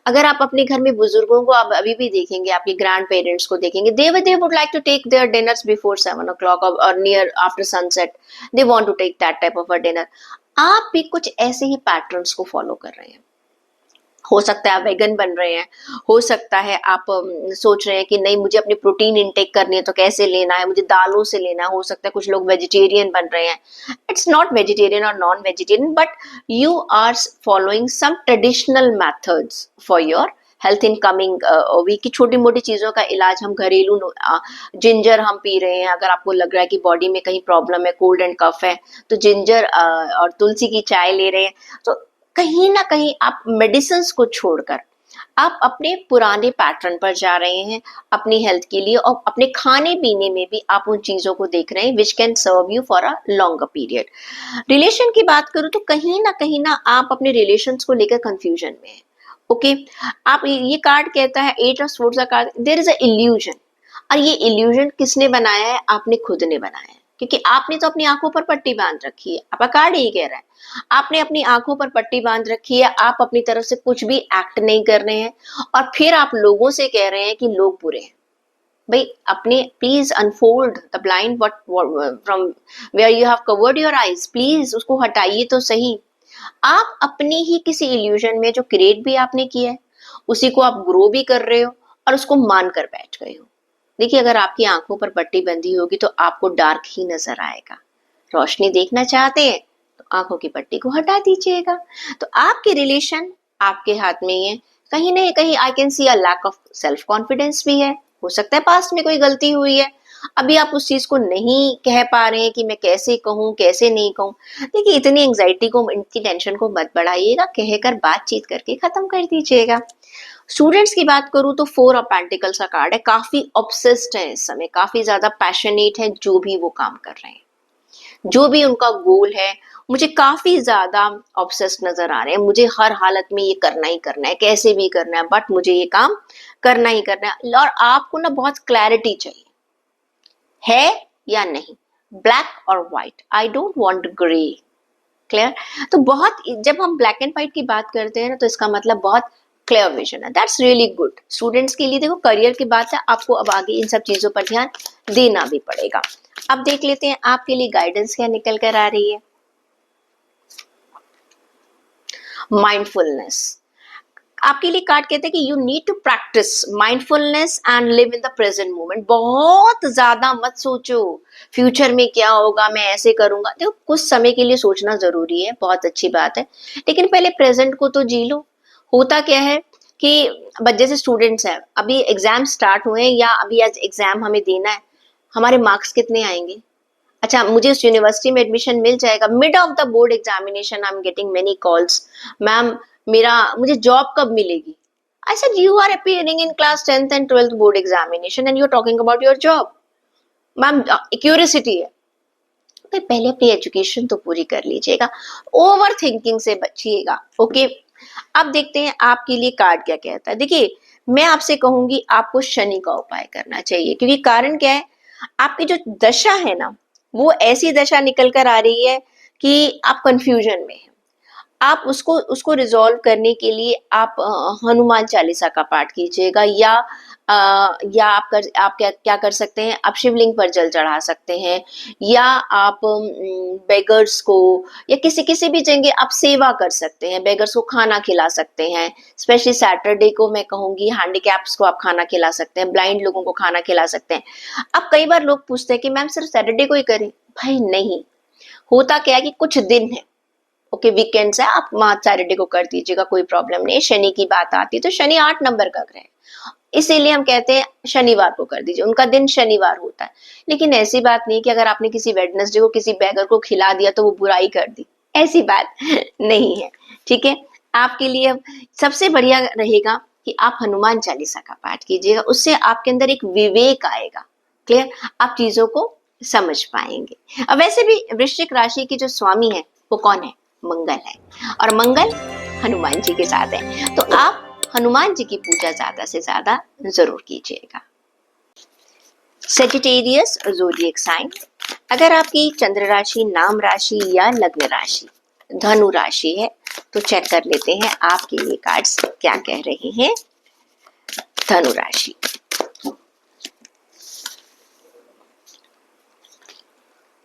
अगर आप अपने घर में बुजुर्गों को आप अभी भी देखेंगे, आपके ग्रैंड पेरेंट्स को देखेंगे, they would like to take their dinners before 7 o'clock और near after sunset, they want to take that type of a dinner. आप भी कुछ ऐसे ही पैटर्न्स को फॉलो कर रहे हैं। हो सकता है आप वेगन बन रहे हैं, हो सकता है आप सोच रहे हैं कि नहीं मुझे अपनी प्रोटीन इंटेक करनी है तो कैसे लेना है, मुझे दालों से लेना है। हो सकता है कुछ लोग वेजिटेरियन बन रहे हैं। इट्स नॉट वेजिटेरियन और non vegetarian, but you are following some traditional methods for your health in coming week. की छोटी मोटी चीजों का इलाज हम घरेलू, जिंजर हम पी रहे हैं। अगर आपको लग रहा है कि बॉडी में कहीं प्रॉब्लम है, कोल्ड एंड कफ है, तो जिंजर और तुलसी की चाय ले रहे हैं। तो कहीं ना कहीं आप मेडिसिन को छोड़कर आप अपने पुराने पैटर्न पर जा रहे हैं अपनी हेल्थ के लिए, और अपने खाने पीने में भी आप उन चीजों को देख रहे हैं which can serve you for a longer period. Relation की बात करूं तो कहीं ना आप अपने रिलेशंस को लेकर कंफ्यूजन में है। ओके, आप ये कार्ड कहता है 8 ऑफ स्वॉर्ड्स का card, there is a illusion. और ये इल्यूजन किसने बनाया है? आपने खुद ने बनाया है, क्योंकि आपने तो अपनी आंखों पर पट्टी बांध रखी है। आपका कार्ड यही कह रहा है, आपने अपनी आंखों पर पट्टी बांध रखी है, आप अपनी तरफ से कुछ भी एक्ट नहीं कर रहे हैं, और फिर आप लोगों से कह रहे हैं कि लोग बुरे हैं। भाई अपने please unfold the blind what from where you have covered your eyes, please उसको हटाइए तो सही। आप अपनी ही किसी इल्यूजन में जो क्रिएट भी आपने किया है, उसी को आप ग्रो भी कर रहे हो और उसको मान कर बैठ गए हो। देखिए, अगर आपकी आंखों पर पट्टी बंधी होगी तो आपको डार्क ही नजर आएगा। रोशनी देखना चाहते हैं तो आंखों की पट्टी को हटा दीजिएगा। तो आपके रिलेशन आपके हाथ में ही है। कहीं ना कहीं I can see a lack of self confidence भी है। हो सकता है पास्ट में कोई गलती हुई है, अभी आप उस चीज को नहीं कह पा रहे हैं कि मैं कैसे कहूँ कैसे नहीं कहूँ। देखिए, इतनी एंग्जाइटी को, इतनी टेंशन को मत बढ़ाइएगा, कहकर बातचीत करके खत्म कर दीजिएगा। स्टूडेंट्स की बात करूं तो 4 ऑफ पेंटिकल्स का कार्ड है। काफी ऑब्सेस्ड है इस समय, काफी ज्यादा पैशनेट है जो भी वो काम कर रहे हैं, जो भी उनका गोल है। मुझे काफी ज्यादा ऑब्सेस्ड नजर आ रहे हैं, मुझे हर हालत में ये करना ही करना है, कैसे भी करना है, बट मुझे ये काम करना ही करना है। और आपको ना बहुत क्लैरिटी चाहिए, है या नहीं, ब्लैक और white, I don't want grey. Clear? तो बहुत, जब हम ब्लैक एंड व्हाइट की बात करते हैं ना, तो इसका मतलब बहुत क्लियर विजन है। दैट्स रियली गुड स्टूडेंट्स के लिए। देखो, करियर की बात है, आपको अब आगे इन सब चीजों पर ध्यान देना भी पड़ेगा। अब देख लेते हैं आपके लिए गाइडेंस क्या निकल कर आ रही है। माइंडफुलनेस, आपके लिए कार्ड कहते हैं कि you need to practise mindfulness and live in the present moment. बहुत ज्यादा मत सोचो फ्यूचर में क्या होगा, मैं ऐसे करूंगा। देखो कुछ समय के लिए सोचना जरूरी है, बहुत अच्छी बात है, लेकिन पहले प्रेजेंट को तो जी लो। होता क्या है कि जैसे स्टूडेंट्स हैं, अभी एग्जाम स्टार्ट हुए हैं या अभी आज एग्जाम हमें देना है, हमारे मार्क्स कितने आएंगे? अच्छा, मुझे उस यूनिवर्सिटी में एडमिशन मिल जाएगा, mid of the board examination I am getting many calls, ma'am मेरा मुझे जॉब कब मिलेगी? I said you are appearing in class 10th and 12th board examination and you are talking about your job. Ma'am curiosity है, तो पहले अपनी एजुकेशन तो पूरी कर लीजिएगा, ओवर थिंकिंग से बचिएगा। ओके, अब देखते हैं आपके लिए कार्ड क्या कहता है। देखिए मैं आपसे कहूंगी आपको शनि का उपाय करना चाहिए, क्योंकि कारण क्या है, आपकी जो दशा है ना, वो ऐसी दशा निकल कर आ रही है कि आप कंफ्यूजन में हैं। आप उसको उसको रिजॉल्व करने के लिए आप हनुमान चालीसा का पाठ कीजिएगा, या आप क्या कर सकते हैं, आप शिवलिंग पर जल चढ़ा सकते हैं, या आप बेगर्स को या किसी किसी भी जगह आप सेवा कर सकते हैं, बेगर्स को खाना खिला सकते हैं। स्पेशली सैटरडे को मैं कहूंगी हैंडीकैप्स को आप खाना खिला सकते हैं, ब्लाइंड लोगों को खाना खिला सकते हैं। अब कई बार लोग पूछते हैं कि मैम सिर्फ सैटरडे को ही करें। भाई नहीं, होता क्या है कि कुछ दिन है, ओके वीकेंड्स है, आप सैटरडे को कर दीजिएगा, कोई प्रॉब्लम नहीं है। शनि की बात आती है तो शनि 8 नंबर का ग्रह है, इसीलिए हम कहते हैं शनिवार को कर दीजिए, उनका दिन शनिवार होता है। लेकिन ऐसी बात नहीं कि अगर आपने किसी वेडनेसडे को किसी बैगर को खिला दिया तो वो बुराई कर दी, ऐसी बात नहीं है। ठीक है, आपके लिए सबसे बढ़िया रहेगा कि आप हनुमान चालीसा का पाठ कीजिएगा, उससे आपके अंदर एक विवेक आएगा। क्लियर, आप चीजों को समझ पाएंगे। अब वैसे भी वृश्चिक राशि की जो स्वामी है वो कौन है? मंगल है, और मंगल हनुमान जी के साथ है, तो आप हनुमान जी की पूजा ज्यादा से ज्यादा जरूर कीजिएगा। सेजिटेरियस ज़ोडिएक साइन, अगर आपकी चंद्र राशि, नाम राशि या लग्न राशि धनु राशि है तो चेक कर लेते हैं आपके लिए कार्ड्स क्या कह रहे हैं। धनु राशि,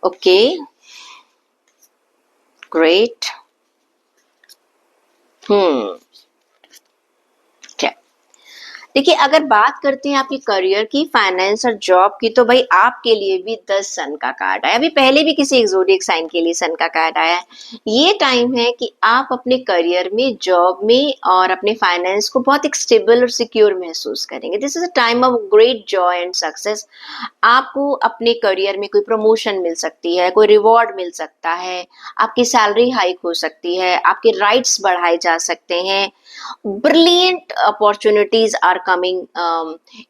ओके ग्रेट, देखिए अगर बात करते हैं आपकी करियर की, फाइनेंस और जॉब की, तो भाई आपके लिए भी 10 सन का कार्ड आया। अभी पहले भी किसी एक्सोडिक साइन के लिए सन का कार्ड आया है। ये टाइम है कि आप अपने करियर में, जॉब में और अपने फाइनेंस को बहुत एक स्टेबल और सिक्योर महसूस करेंगे। This is a time of great Joy and success. आपको अपने करियर में कोई प्रमोशन मिल सकती है, कोई रिवॉर्ड मिल सकता है, आपकी सैलरी हाइक हो सकती है, आपके राइट्स बढ़ाए जा सकते हैं। Brilliant opportunities are coming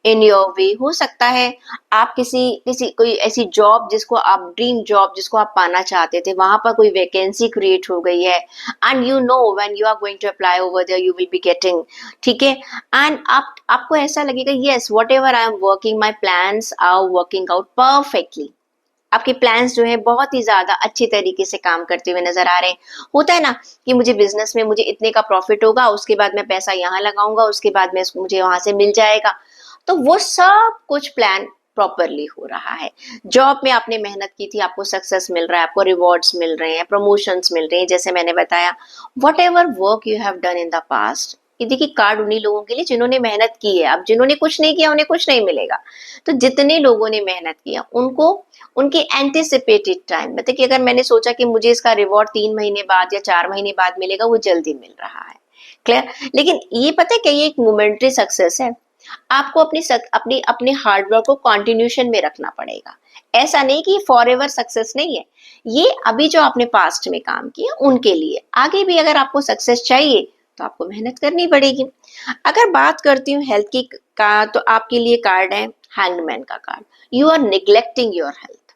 in your way. हो सकता है आप किसी किसी कोई ऐसी जॉब जिसको आप ड्रीम जॉब जिसको आप पाना चाहते थे, वहां पर कोई वैकेंसी क्रिएट हो गई है, and you know when you are going to apply over there you will be getting. ठीक है, एंड आपको ऐसा लगेगा yes whatever I am working my plans are working out perfectly. आपके प्लान्स जो है बहुत ही ज्यादा अच्छी तरीके से काम करते हुए नजर आ रहे हैं। होता है ना कि मुझे बिजनेस में मुझे इतने का प्रॉफिट होगा, उसके बाद मैं पैसा यहाँ लगाऊंगा, उसके बाद में मुझे वहां से मिल जाएगा, तो वो सब कुछ प्लान प्रॉपरली हो रहा है। जॉब में आपने मेहनत की थी, आपको सक्सेस मिल रहा है, आपको रिवॉर्ड्स मिल रहे हैं, प्रमोशंस मिल रहे हैं, जैसे मैंने बताया। What ever work you have done in the past, ये देखिए कार्ड उन्हीं लोगों के लिए जिन्होंने मेहनत की है। अब जिन्होंने कुछ नहीं किया उन्हें कुछ नहीं मिलेगा, तो जितने लोगों ने मेहनत किया उनको उनके एंटिसिपेटेड टाइम, मतलब कि अगर मैंने सोचा कि मुझे इसका रिवॉर्ड 3 महीने बाद या 4 महीने बाद मिलेगा, वो जल्दी मिल रहा है। क्लियर, लेकिन ये पता है कि ये एक मोमेंट्री सक्सेस है। आपको अपनी अपने हार्डवर्क को कंटिन्यूशन में रखना पड़ेगा। ऐसा नहीं कि फॉर एवर सक्सेस नहीं है, ये अभी जो आपने पास्ट में काम किया उनके लिए। आगे भी अगर आपको सक्सेस चाहिए तो आपको मेहनत करनी पड़ेगी। अगर बात करती हूँ हेल्थ की का, तो आपके लिए कार्ड है हैंगमैन का card. You are neglecting your health,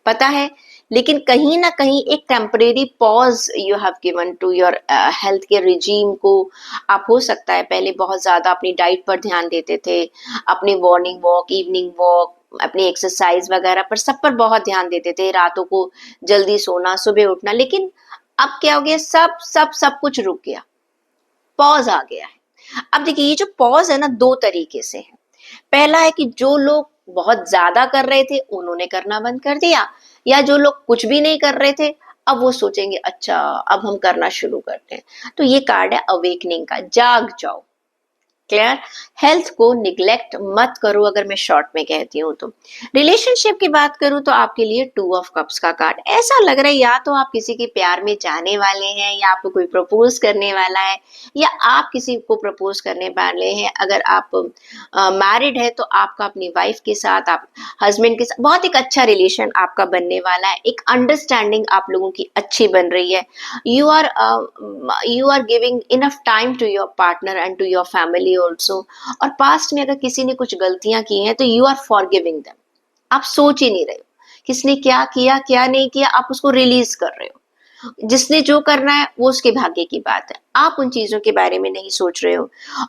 पता है, लेकिन कहीं ना कहीं एक temporary pause you have given to your health के रिजीम को। आप हो सकता है पहले बहुत ज्यादा अपनी डाइट पर ध्यान देते थे, अपनी मॉर्निंग वॉक, इवनिंग वॉक, अपनी एक्सरसाइज वगैरह पर, सब पर बहुत ध्यान देते थे, रातों को जल्दी सोना, सुबह उठना, लेकिन अब क्या हो गया, सब कुछ रुक गया, पॉज आ गया है। अब देखिए ये जो पॉज है ना, दो तरीके से है। पहला है कि जो लोग बहुत ज्यादा कर रहे थे उन्होंने करना बंद कर दिया, या जो लोग कुछ भी नहीं कर रहे थे अब वो सोचेंगे अच्छा अब हम करना शुरू करते हैं। तो ये कार्ड है अवेकनिंग का, जाग जाओ। क्लियर। हेल्थ को निग्लेक्ट मत करो, अगर मैं शॉर्ट में कहती हूँ तो। रिलेशनशिप की बात करूँ तो आपके लिए 2 ऑफ कप्स का कार्ड, ऐसा लग रहा है या तो आप किसी के प्यार में जाने वाले हैं, या आपको कोई प्रपोज करने वाला है, या आप किसी को प्रपोज करने वाले हैं। अगर आप मैरिड है तो आपका अपनी वाइफ के साथ, आप हस्बैंड के साथ बहुत एक अच्छा रिलेशन आपका बनने वाला है, एक अंडरस्टैंडिंग आप लोगों की अच्छी बन रही है। You are giving enough time to your partner and to your family also. और पास्ट में अगर किसी ने कुछ गलतियां की हैं तो यू आर फॉरगिविंग देम। आप सोच ही नहीं रहे हो किसने क्या किया क्या नहीं किया, आप उसको रिलीज कर रहे हो। जिसने जो करना है वो उसके भाग्य की बात है, आप उन चीजों के बारे में नहीं सोच रहे हो।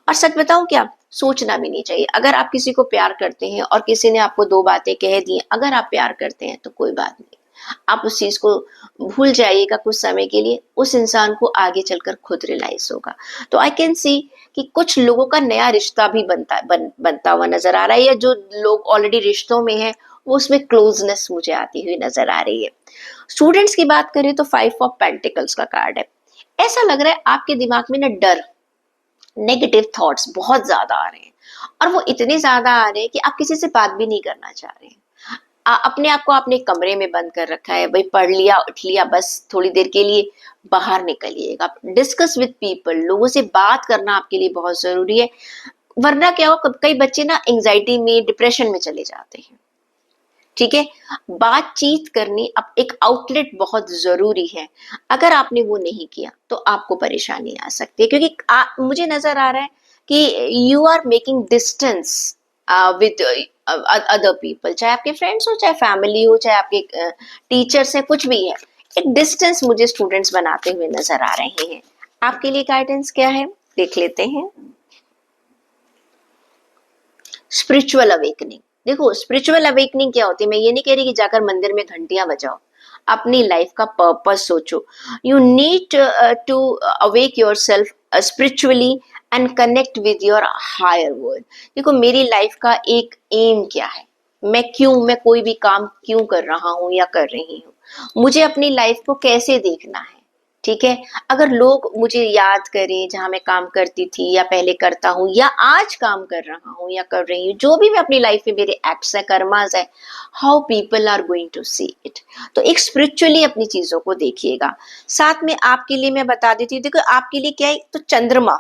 और सच बताऊं क्या, सोचना भी नहीं चाहिए। अगर आप किसी को प्यार करते हैं और किसी ने आपको 2 बातें कह दी, अगर आप प्यार करते हैं तो कोई बात नहीं, आप उस चीज को भूल जाइएगा कुछ समय के लिए, उस इंसान को आगे चलकर खुद रियलाइज होगा। तो आई कैन सी कि कुछ लोगों का नया रिश्ता भी बनता हुआ नजर आ रहा है, या जो लोग ऑलरेडी रिश्तों में हैं वो उसमें क्लोजनेस मुझे आती हुई नजर आ रही है। स्टूडेंट्स की बात करें तो 5 ऑफ पेंटिकल्स का कार्ड है। ऐसा लग रहा है आपके दिमाग में ना डर, नेगेटिव थॉट्स बहुत ज्यादा आ रहे हैं, और वो इतने ज्यादा आ रहे हैं कि आप किसी से बात भी नहीं करना चाह रहे हैं। अपने आप को आपने कमरे में बंद कर रखा है, भाई पढ़ लिया उठ लिया बस थोड़ी देर के लिए, बाहर निकलिएगा, डिस्कस विद पीपल, लोगों से बात करना आपके लिए बहुत जरूरी है। वरना क्या हो, कई बच्चे ना एंजाइटी में डिप्रेशन में चले जाते हैं। ठीक है, बातचीत करनी अब एक आउटलेट बहुत जरूरी है। अगर आपने वो नहीं किया तो आपको परेशानी आ सकती है, क्योंकि मुझे नजर आ रहा है कि you are making distance with other people, चाहे आपके फ्रेंड्स हो, चाहे फैमिली हो, चाहे आपके टीचर्स हैं, कुछ भी है, एक डिस्टेंस मुझे स्टूडेंट्स बनाते हुए नजर आ रहे हैं। आपके लिए गाइडेंस क्या है देख लेते हैं। Spiritual awakening. देखो स्पिरिचुअल अवेकनिंग क्या होती है, मैं ये नहीं कह रही कि जाकर मंदिर में घंटियां बजाओ, अपनी लाइफ का पर्पस सोचो। You need to awake yourself spiritually and connect with your higher world. देखो मेरी लाइफ का एक एम क्या है, मैं कोई भी काम क्यों कर रहा हूँ या कर रही हूँ, मुझे अपनी लाइफ को कैसे देखना है। ठीक है, अगर लोग मुझे याद करें जहां मैं काम करती थी या पहले करता हूँ या आज काम कर रहा हूँ या कर रही हूँ, जो भी मैं अपनी लाइफ में मेरे एक्ट्स है कर्मास है, how people are going to see it. तो एक स्पिरिचुअली अपनी चीजों को देखिएगा। साथ में आपके लिए मैं बता देती हूँ, देखो आपके लिए क्या है, तो चंद्रमा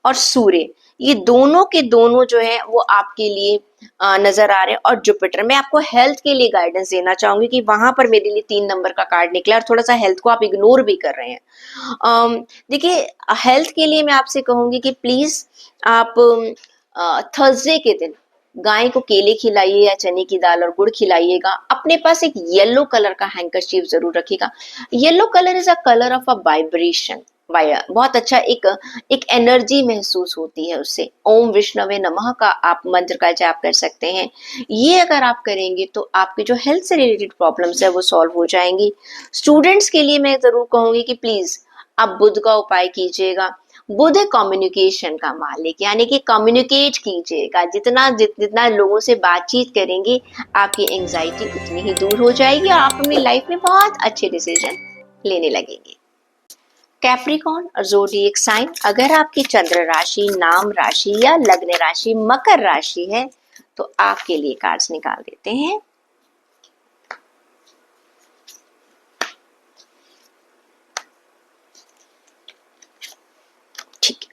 और सूर्य, ये दोनों के दोनों जो है वो आपके लिए नजर आ रहे हैं। और जुपिटर, मैं आपको हेल्थ के लिए गाइडेंस देना चाहूंगी कि वहां पर मेरे लिए 3 नंबर का कार्ड निकला, और थोड़ा सा हेल्थ को आप इग्नोर भी कर रहे हैं। देखिए हेल्थ के लिए मैं आपसे कहूंगी कि प्लीज आप थर्सडे के दिन गाय को केले खिलाइए या चने की दाल और गुड़ खिलाइएगा। अपने पास एक येलो कलर का हैंकरचीफ जरूर रखिएगा। Yellow colour is a colour of a vibration, बहुत अच्छा एक एक एनर्जी महसूस होती है उससे। ओम विष्णवे नमः का आप मंत्र का जाप कर सकते हैं। ये अगर आप करेंगे तो आपके जो हेल्थ से रिलेटेड प्रॉब्लम्स है वो सॉल्व हो जाएंगी। स्टूडेंट्स के लिए मैं जरूर कहूंगी कि प्लीज आप बुध का उपाय कीजिएगा। बुध है कम्युनिकेशन का मालिक, यानी कि कम्युनिकेट कीजिएगा, जितना लोगों से बातचीत करेंगे आपकी एंजाइटी उतनी ही दूर हो जाएगी और आप अपनी लाइफ में बहुत अच्छे डिसीजन लेने लगेंगे। कैप्रिकॉर्न और ज़ोडिएक साइन, अगर आपकी चंद्र राशि, नाम राशि या लग्न राशि मकर राशि है तो आपके लिए कार्ड्स निकाल देते हैं। ठीक है,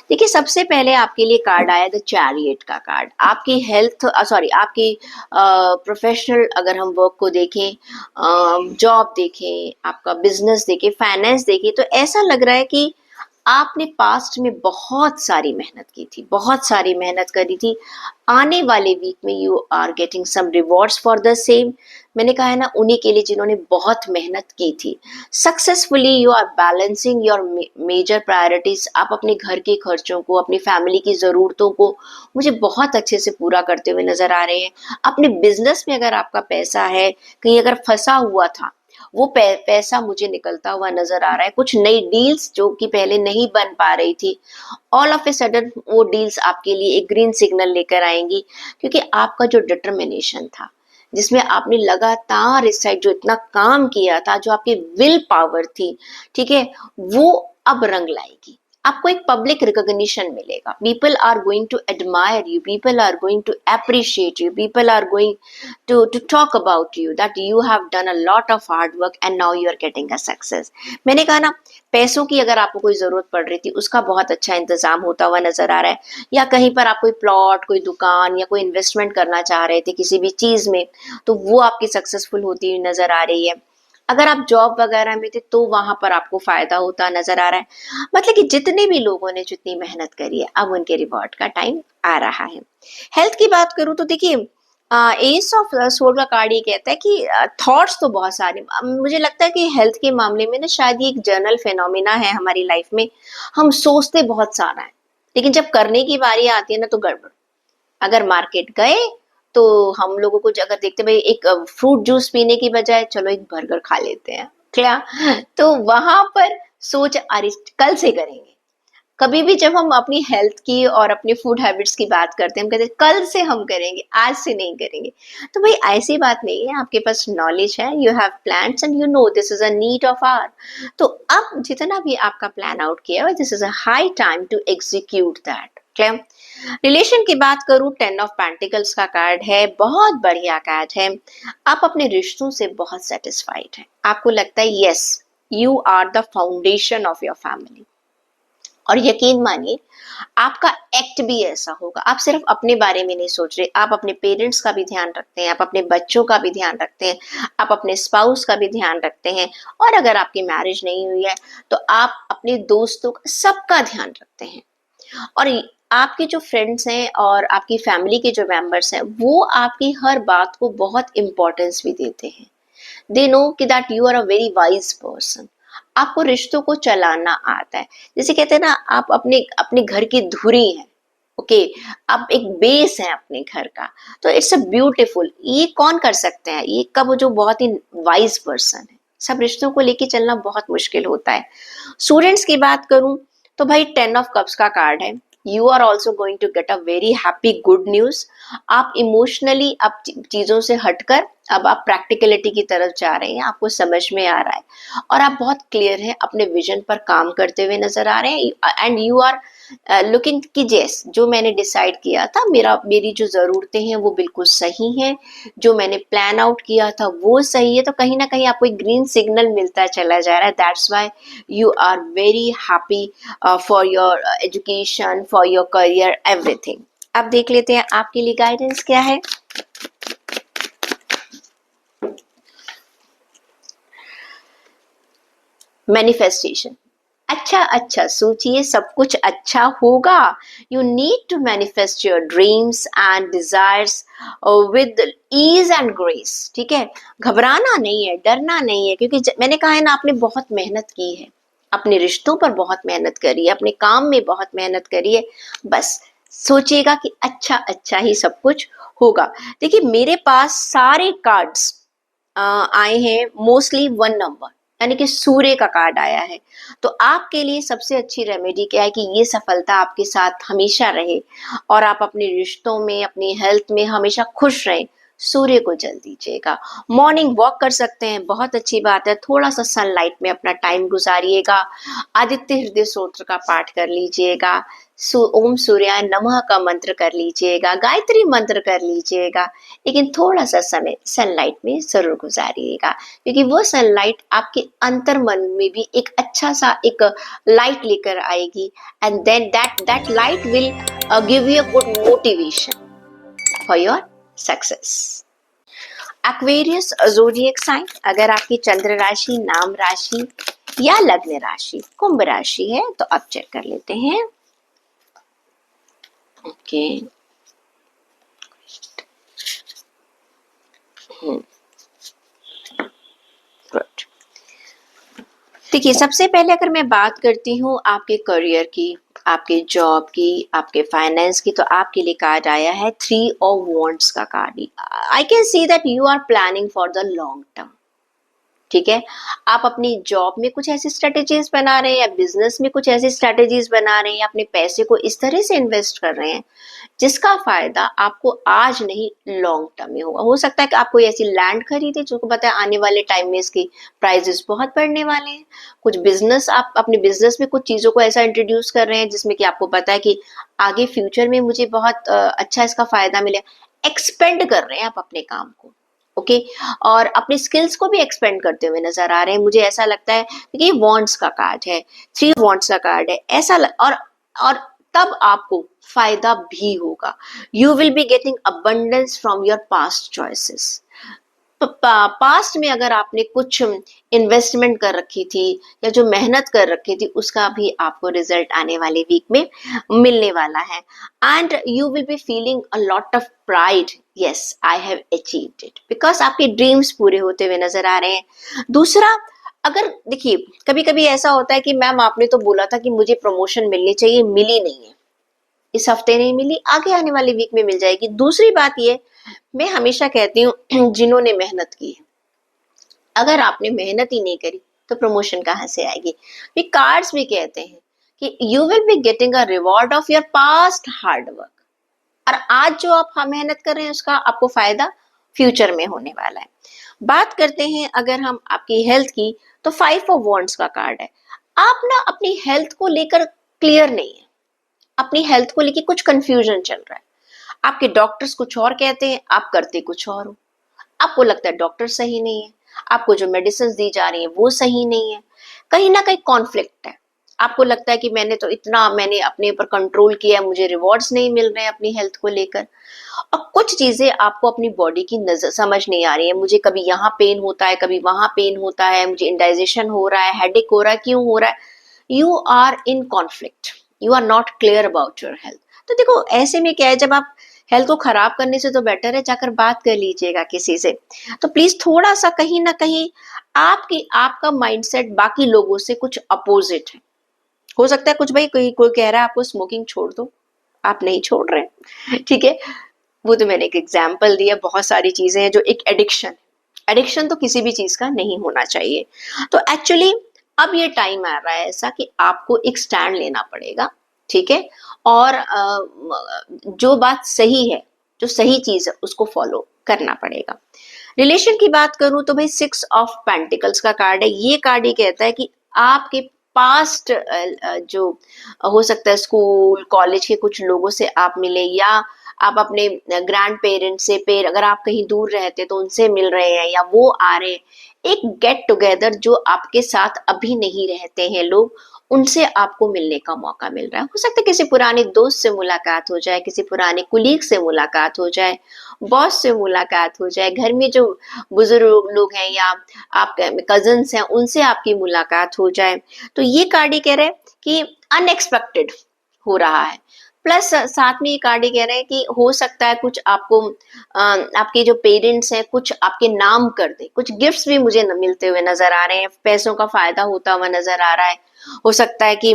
देखिए सबसे पहले आपके लिए कार्ड आया द चैरियट का कार्ड। आपकी हेल्थ सॉरी आपकी प्रोफेशनल अगर हम वर्क को देखें, जॉब देखें, आपका बिजनेस देखें, फाइनेंस देखें, तो ऐसा लग रहा है कि आपने पास्ट में बहुत सारी मेहनत की थी, बहुत सारी मेहनत करी थी। आने वाले वीक में you are getting some rewards for the same. मैंने कहा है ना, उन्हीं के लिए जिन्होंने बहुत मेहनत की थी। Successfully you are balancing your major priorities. आप अपने घर के खर्चों को, अपनी फैमिली की ज़रूरतों को मुझे बहुत अच्छे से पूरा करते हुए नजर आ रहे हैं। अपने बिजनेस में अगर आपका पैसा है कहीं अगर फंसा हुआ था, वो पैसा मुझे निकलता हुआ नजर आ रहा है। कुछ नई डील्स जो कि पहले नहीं बन पा रही थी, ऑल ऑफ ए सडन वो डील्स आपके लिए एक ग्रीन सिग्नल लेकर आएंगी, क्योंकि आपका जो डिटर्मिनेशन था, जिसमें आपने लगातार इस साइड जो इतना काम किया था, जो आपकी विल पावर थी, ठीक है, वो अब रंग लाएगी। आपको एक पब्लिक रिकॉग्निशन मिलेगा। People are going to admire you, people are going to appreciate you, people are going to talk about you that you have done a lot of hard work and now you are getting a success. मैंने कहा ना, पैसों की अगर आपको कोई जरूरत पड़ रही थी, उसका बहुत अच्छा इंतजाम होता हुआ नजर आ रहा है, या कहीं पर आप कोई प्लॉट, कोई दुकान या कोई इन्वेस्टमेंट करना चाह रहे थे किसी भी चीज में, तो वो आपकी सक्सेसफुल होती हुई नजर आ रही है। अगर आप जॉब वगैरह में थे तो वहां पर आपको फायदा होता नजर आ रहा है। मतलब कि जितने भी लोगों ने जितनी मेहनत करी है, अब उनके रिवॉर्ड का टाइम आ रहा है। हेल्थ की बात करूं तो देखिए, एस ऑफ सोल का कार्ड ये कहता है कि थॉट्स तो बहुत सारे, मुझे लगता है कि हेल्थ के मामले में ना शायद ये एक जनरल फेनोमिना है हमारी लाइफ में। हम सोचते बहुत सारा है, लेकिन जब करने की बारी आती है ना तो गड़बड़। अगर मार्केट गए तो हम लोगों को अगर देखते भाई एक फ्रूट जूस पीने की बजाय चलो एक बर्गर खा लेते हैं क्या, तो वहां पर सोच अरे कल से करेंगे। कभी भी जब हम अपनी हेल्थ की और अपने फूड हैबिट्स की बात करते हैं, हम कहते हैं कल से हम करेंगे, आज से नहीं करेंगे। तो भाई ऐसी बात नहीं है, आपके पास नॉलेज है, you have plans and you know this is a need of hour. तो अब जितना भी आपका प्लान आउट किया हुआ, this is a high time to execute that. Clear? Relation की बात करूं, 10 ऑफ पेंटिकल्स का कार्ड है, बहुत बढ़िया कार्ड है। आप अपने रिश्तों से बहुत सेटिस्फाइड हैं, आपको लगता है yes you are the foundation of your family. और यकीन मानिए, आपका एक्ट भी ऐसा होगा। आप सिर्फ अपने बारे में नहीं सोच रहे, आप अपने पेरेंट्स का भी ध्यान रखते हैं, आप अपने बच्चों का भी ध्यान रखते हैं, आप अपने स्पाउस का भी ध्यान रखते हैं, और अगर आपकी मैरिज नहीं हुई है तो आप अपने दोस्तों का, सबका ध्यान रखते हैं। और आपके जो फ्रेंड्स हैं और आपकी फैमिली के जो मेंबर्स हैं, वो आपकी हर बात को बहुत इंपॉर्टेंस भी देते हैं। दे नो कि that you are a very wise person. आपको रिश्तों को चलाना आता है। जैसे कहते हैं ना, आप अपने अपने घर की धुरी हैं। ओके, आप एक बेस है अपने घर का। तो इट्स अ ब्यूटीफुल, ये कौन कर सकते हैं, ये कब जो बहुत ही वाइज पर्सन है। सब रिश्तों को लेके चलना बहुत मुश्किल होता है। स्टूडेंट्स की बात करूं तो भाई 10 ऑफ कप्स का कार्ड है। You are also going to get a very happy good news. आप इमोशनली अब चीजों से हटकर अब आप प्रैक्टिकलिटी की तरफ जा रहे हैं, आपको समझ में आ रहा है, और आप बहुत क्लियर हैं, अपने विजन पर काम करते हुए नजर आ रहे हैं। एंड यू आर लुकिंग कि जेस जो मैंने डिसाइड किया था, मेरी जो जरूरतें हैं वो बिल्कुल सही हैं, जो मैंने प्लान आउट किया था वो सही है। तो कहीं ना कहीं आपको एक ग्रीन सिग्नल मिलता चला जा रहा है। That's why you are very happy for your education, for your career, everything. अब देख लेते हैं आपके लिए गाइडेंस क्या है। मैनिफेस्टेशन, अच्छा अच्छा सोचिए, सब कुछ अच्छा होगा। You need to manifest your dreams and desires with ease and grace. ठीक है, घबराना नहीं है, डरना नहीं है, क्योंकि मैंने कहा है ना, आपने बहुत मेहनत की है, अपने रिश्तों पर बहुत मेहनत करी है, अपने काम में बहुत मेहनत करी है। बस सोचिएगा कि अच्छा अच्छा ही सब कुछ होगा। देखिए, मेरे पास सारे कार्ड्स आए हैं मोस्टली 1 नंबर, यानी कि सूर्य का कार्ड आया है। तो आपके लिए सबसे अच्छी रेमेडी क्या है कि ये सफलता आपके साथ हमेशा रहे, और आप अपने रिश्तों में, अपनी हेल्थ में हमेशा खुश रहें। सूर्य को जल दीजिएगा। मॉर्निंग वॉक कर सकते हैं, बहुत अच्छी बात है। थोड़ा सा सनलाइट में अपना टाइम गुजारिएगा। आदित्य हृदय स्तोत्र का पाठ कर लीजिएगा। ओम सूर्याय नमः का मंत्र कर लीजिएगा, गायत्री मंत्र कर लीजिएगा, लेकिन थोड़ा सा समय सनलाइट में जरूर गुजारिएगा, क्योंकि वो सनलाइट आपके अंतर मन में भी एक अच्छा सा एक लाइट लेकर आएगी, and then that light will give you a good motivation for your success. Aquarius zodiac sign, अगर आपकी चंद्र राशि, नाम राशि या लग्न राशि कुंभ राशि है तो अब चेक कर लेते हैं। Okay, good. देखिए, सबसे पहले अगर मैं बात करती हूँ आपके करियर की, आपके जॉब की, आपके फाइनेंस की, तो आपके लिए कार्ड आया है 3 ऑफ वॉन्ड्स का card. I can see that you are planning for the long term. ठीक है। आप अपनी जॉब में कुछ ऐसी स्ट्रेटेजीज बना रहे हैं या बिजनेस में कुछ ऐसी स्ट्रेटेजीज बना रहे हैं या अपने पैसे को इस तरह से इन्वेस्ट कर रहे हैं जिसका फायदा आपको आज नहीं लॉन्ग टर्म में होगा। हो सकता है कि आप कोई ऐसी लैंड खरीदे जो को पता है आने वाले टाइम में इसकी प्राइजेस बहुत बढ़ने वाले हैं। कुछ बिजनेस, आप अपने बिजनेस में कुछ चीजों को ऐसा इंट्रोड्यूस कर रहे हैं जिसमें कि आपको पता है कि आगे फ्यूचर में मुझे बहुत अच्छा इसका फायदा मिले। एक्सपेंड कर रहे हैं आप अपने काम को, ओके। और अपने स्किल्स को भी एक्सपेंड करते हुए नजर आ रहे हैं। मुझे ऐसा लगता है कि ये वॉन्ट्स का कार्ड है, 3 वॉन्ट्स का कार्ड है, और तब आपको फायदा भी होगा। You will be getting abundance from your past choices. Past में अगर आपने कुछ इन्वेस्टमेंट कर रखी थी या जो मेहनत कर रखी थी उसका भी आपको रिजल्ट आने वाले वीक में मिलने वाला है। And you will be feeling a lot of pride, yes I have achieved it, because आपके ड्रीम्स पूरे होते हुए नजर आ रहे हैं। दूसरा, अगर देखिए कभी कभी ऐसा होता है कि मैम आपने तो बोला था कि मुझे प्रमोशन मिलनी चाहिए, मिली नहीं है, इस हफ्ते नहीं मिली, आगे आने वाले वीक में मिल जाएगी। दूसरी बात ये, मैं हमेशा कहती हूँ जिन्होंने मेहनत की है, अगर आपने मेहनत ही नहीं करी तो प्रमोशन कहाँ से आएगी। ये कार्ड्स भी कहते हैं कि you will be getting a reward of your past hard work, और आज जो आप मेहनत कर रहे हैं उसका आपको फायदा फ्यूचर में होने वाला है। बात करते हैं अगर हम आपकी हेल्थ की, तो 5 ऑफ वॉन्ड्स का कार्ड है। आप ना अपनी हेल्थ को लेकर क्लियर नहीं है, अपनी हेल्थ को लेकर कुछ कंफ्यूजन चल रहा है। आपके डॉक्टर्स कुछ और कहते हैं, आप करते कुछ और हो। आपको लगता है डॉक्टर सही नहीं है, आपको जो मेडिसिन दी जा रही है वो सही नहीं है, कहीं ना कहीं कॉन्फ्लिक्ट है। आपको लगता है कि मैंने अपने ऊपर कंट्रोल किया है, मुझे रिवॉर्ड्स नहीं मिल रहे हैं अपनी हेल्थ को लेकर। और कुछ चीजें आपको अपनी बॉडी की नजर समझ नहीं आ रही है, मुझे कभी यहाँ पेन होता है, कभी वहां पेन होता है, मुझे इंडाइजेशन हो रहा है, हेडेक हो रहा है, क्यों हो रहा है। You are in conflict, you are not clear about your health. तो देखो ऐसे में क्या है, जब आप हेल्थ को खराब करने से तो बेटर है जाकर बात कर लीजिएगा किसी से। तो प्लीज थोड़ा सा कहीं ना कहीं आपका माइंडसेट बाकी लोगों से कुछ अपोजिट है। हो सकता है कुछ भाई कोई कह रहा है आपको स्मोकिंग छोड़ दो, आप नहीं छोड़ रहे, ठीक है। वो तो मैंने एक एग्जाम्पल दिया, बहुत सारी चीजें हैं जो एक एडिक्शन, एडिक्शन तो किसी भी चीज का नहीं होना चाहिए। तो एक्चुअली अब ये टाइम आ रहा है ऐसा कि आपको एक स्टैंड लेना पड़ेगा, ठीक है। और जो बात सही है, जो सही चीज है उसको फॉलो करना पड़ेगा। रिलेशन की बात करूं तो भाई 6 ऑफ पेंटिकल्स का कार्ड है। ये कार्ड ये कहता है कि आपके पास्ट जो हो सकता है स्कूल कॉलेज के कुछ लोगों से आप मिले, या आप अपने ग्रैंड पेरेंट्स से अगर आप कहीं दूर रहते तो उनसे मिल रहे हैं या वो आ रहे हैं, एक गेट टुगेदर जो आपके साथ अभी नहीं रहते हैं लोग, उनसे आपको मिलने का मौका मिल रहा है। हो सकता है किसी पुराने दोस्त से मुलाकात हो जाए, किसी पुराने कुलीग से मुलाकात हो जाए, बॉस से मुलाकात हो जाए, घर में जो बुजुर्ग लोग हैं या आपके कजन्स हैं उनसे आपकी मुलाकात हो जाए। तो ये कार्ड ही कह रहे हैं कि अनएक्सपेक्टेड हो रहा है। प्लस साथ में ये कार्ड ही कह रहे हैं कि हो सकता है कुछ आपको आपके जो पेरेंट्स हैं कुछ आपके नाम कर दे, कुछ गिफ्ट्स भी मुझे मिलते हुए नजर आ रहे हैं, पैसों का फायदा होता हुआ नजर आ रहा है। हो सकता है कि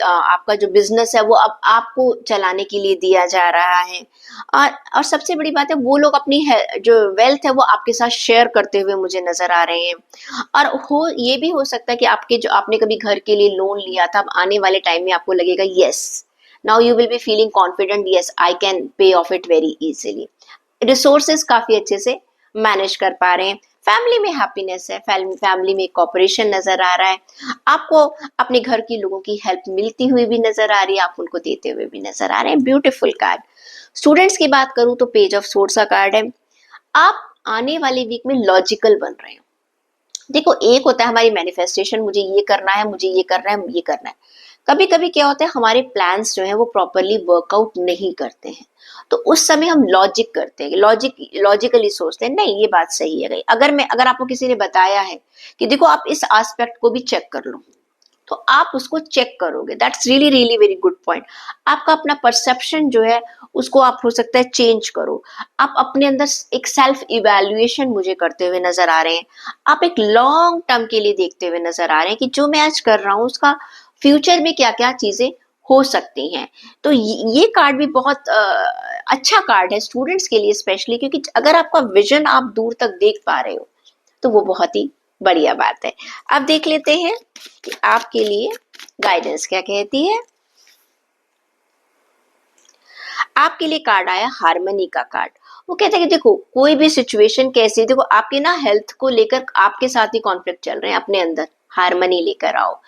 आपका जो बिजनेस है वो अब आपको चलाने के लिए दिया जा रहा है। और सबसे बड़ी बात है वो लोग अपनी जो वेल्थ है वो आपके साथ शेयर करते हुए मुझे नजर आ रहे हैं। और ये भी हो सकता है कि आपके जो आपने कभी घर के लिए लोन लिया था, अब आने वाले टाइम में आपको लगेगा yes, now you will be feeling confident, yes I can pay of it very easily. Resources काफी अच्छे से मैनेज कर पा रहे हैं। फैमिली में हैप्पीनेस है, फैमिली में कॉपरेशन नजर आ रहा है। आपको अपने घर के लोगों की हेल्प मिलती हुई भी नजर आ रही है, आप उनको देते हुए भी नजर आ रहे हैं। Beautiful card. स्टूडेंट्स की बात करूं तो पेज ऑफ सोर्स का कार्ड है। आप आने वाले वीक में लॉजिकल बन रहे हैं। देखो एक होता है हमारी मैनिफेस्टेशन, मुझे ये करना है, मुझे ये करना है, ये करना है। कभी कभी क्या होता है हमारे प्लान्स जो है वो प्रॉपरली वर्कआउट नहीं करते हैं, तो उस समय हम लॉजिक करते हैं, लॉजिकली सोचते हैं नहीं ये बात सही है। अगर आपको किसी ने बताया है कि देखो आप इस एस्पेक्ट को भी चेक कर लो, तो आप उसको चेक करोगे। That's really really very good point. आपका अपना परसेप्शन जो है उसको आप हो सकता है चेंज करो। आप अपने अंदर एक सेल्फ इवेल्युएशन मुझे करते हुए नजर आ रहे हैं। आप एक लॉन्ग टर्म के लिए देखते हुए नजर आ रहे हैं कि जो मैं आज कर रहा हूँ उसका फ्यूचर में क्या क्या चीजें हो सकती हैं। तो ये कार्ड भी बहुत अच्छा कार्ड है स्टूडेंट्स के लिए स्पेशली, क्योंकि अगर आपका विजन आप दूर तक देख पा रहे हो तो वो बहुत ही बढ़िया बात है। अब देख लेते हैं कि आपके लिए गाइडेंस क्या कहती है। आपके लिए कार्ड आया हार्मनी का कार्ड। वो कहता है कि देखो कोई भी सिचुएशन कैसी है, देखो आपकी ना हेल्थ को लेकर आपके साथ ही कॉन्फ्लिक्ट चल रहे हैं, अपने अंदर हार्मनी लेकर आओ।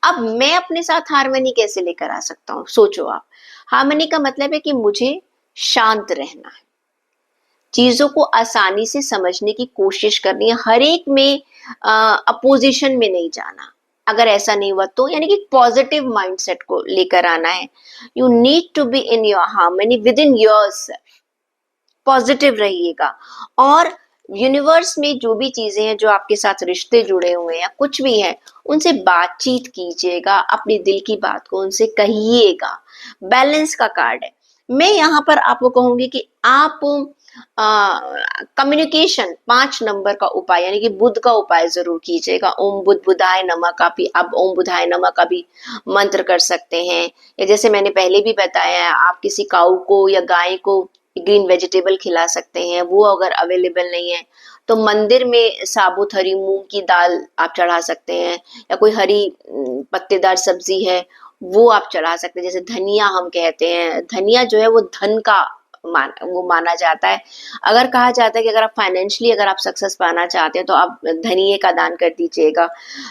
अब मैं अपने साथ हार्मनी कैसे लेकर आ सकता हूँ, सोचो आप। हार्मनी का मतलब है कि मुझे शांत रहना है, चीजों को आसानी से समझने की कोशिश करनी है, हर एक में अपोजिशन में नहीं जाना। अगर ऐसा नहीं हुआ तो यानी कि पॉजिटिव माइंडसेट को लेकर आना है। You need to be in your harmony within yourself, positive रहिएगा। और यूनिवर्स में जो भी चीजें हैं, जो आपके साथ रिश्ते जुड़े हुए हैं या कुछ भी है, उनसे बातचीत कीजिएगा, अपने दिल की बात को उनसे कहिएगा। बैलेंस का कार्ड है। मैं यहाँ पर आपको कहूंगी कि आप कम्युनिकेशन 5 नंबर का उपाय यानी कि बुध का उपाय जरूर कीजिएगा। ओम बुध बुधाय नमः का भी आप ओम बुधाय नमः का भी मंत्र कर सकते हैं। या जैसे मैंने पहले भी बताया है, आप किसी काऊ को या गाय को ग्रीन वेजिटेबल खिला सकते हैं। वो अगर अवेलेबल नहीं है तो मंदिर में साबुत हरी मूंग की दाल आप चढ़ा सकते हैं, या कोई हरी पत्तेदार सब्जी है वो आप चढ़ा सकते हैं। जैसे धनिया हम कहते हैं, धनिया जो है वो धन का वो माना जाता है। अगर कहा जाता है कि अगर आप फाइनेंशियली अगर आप सक्सेस पाना चाहते हैं तो आप धनिये का दान कर दीजिएगा।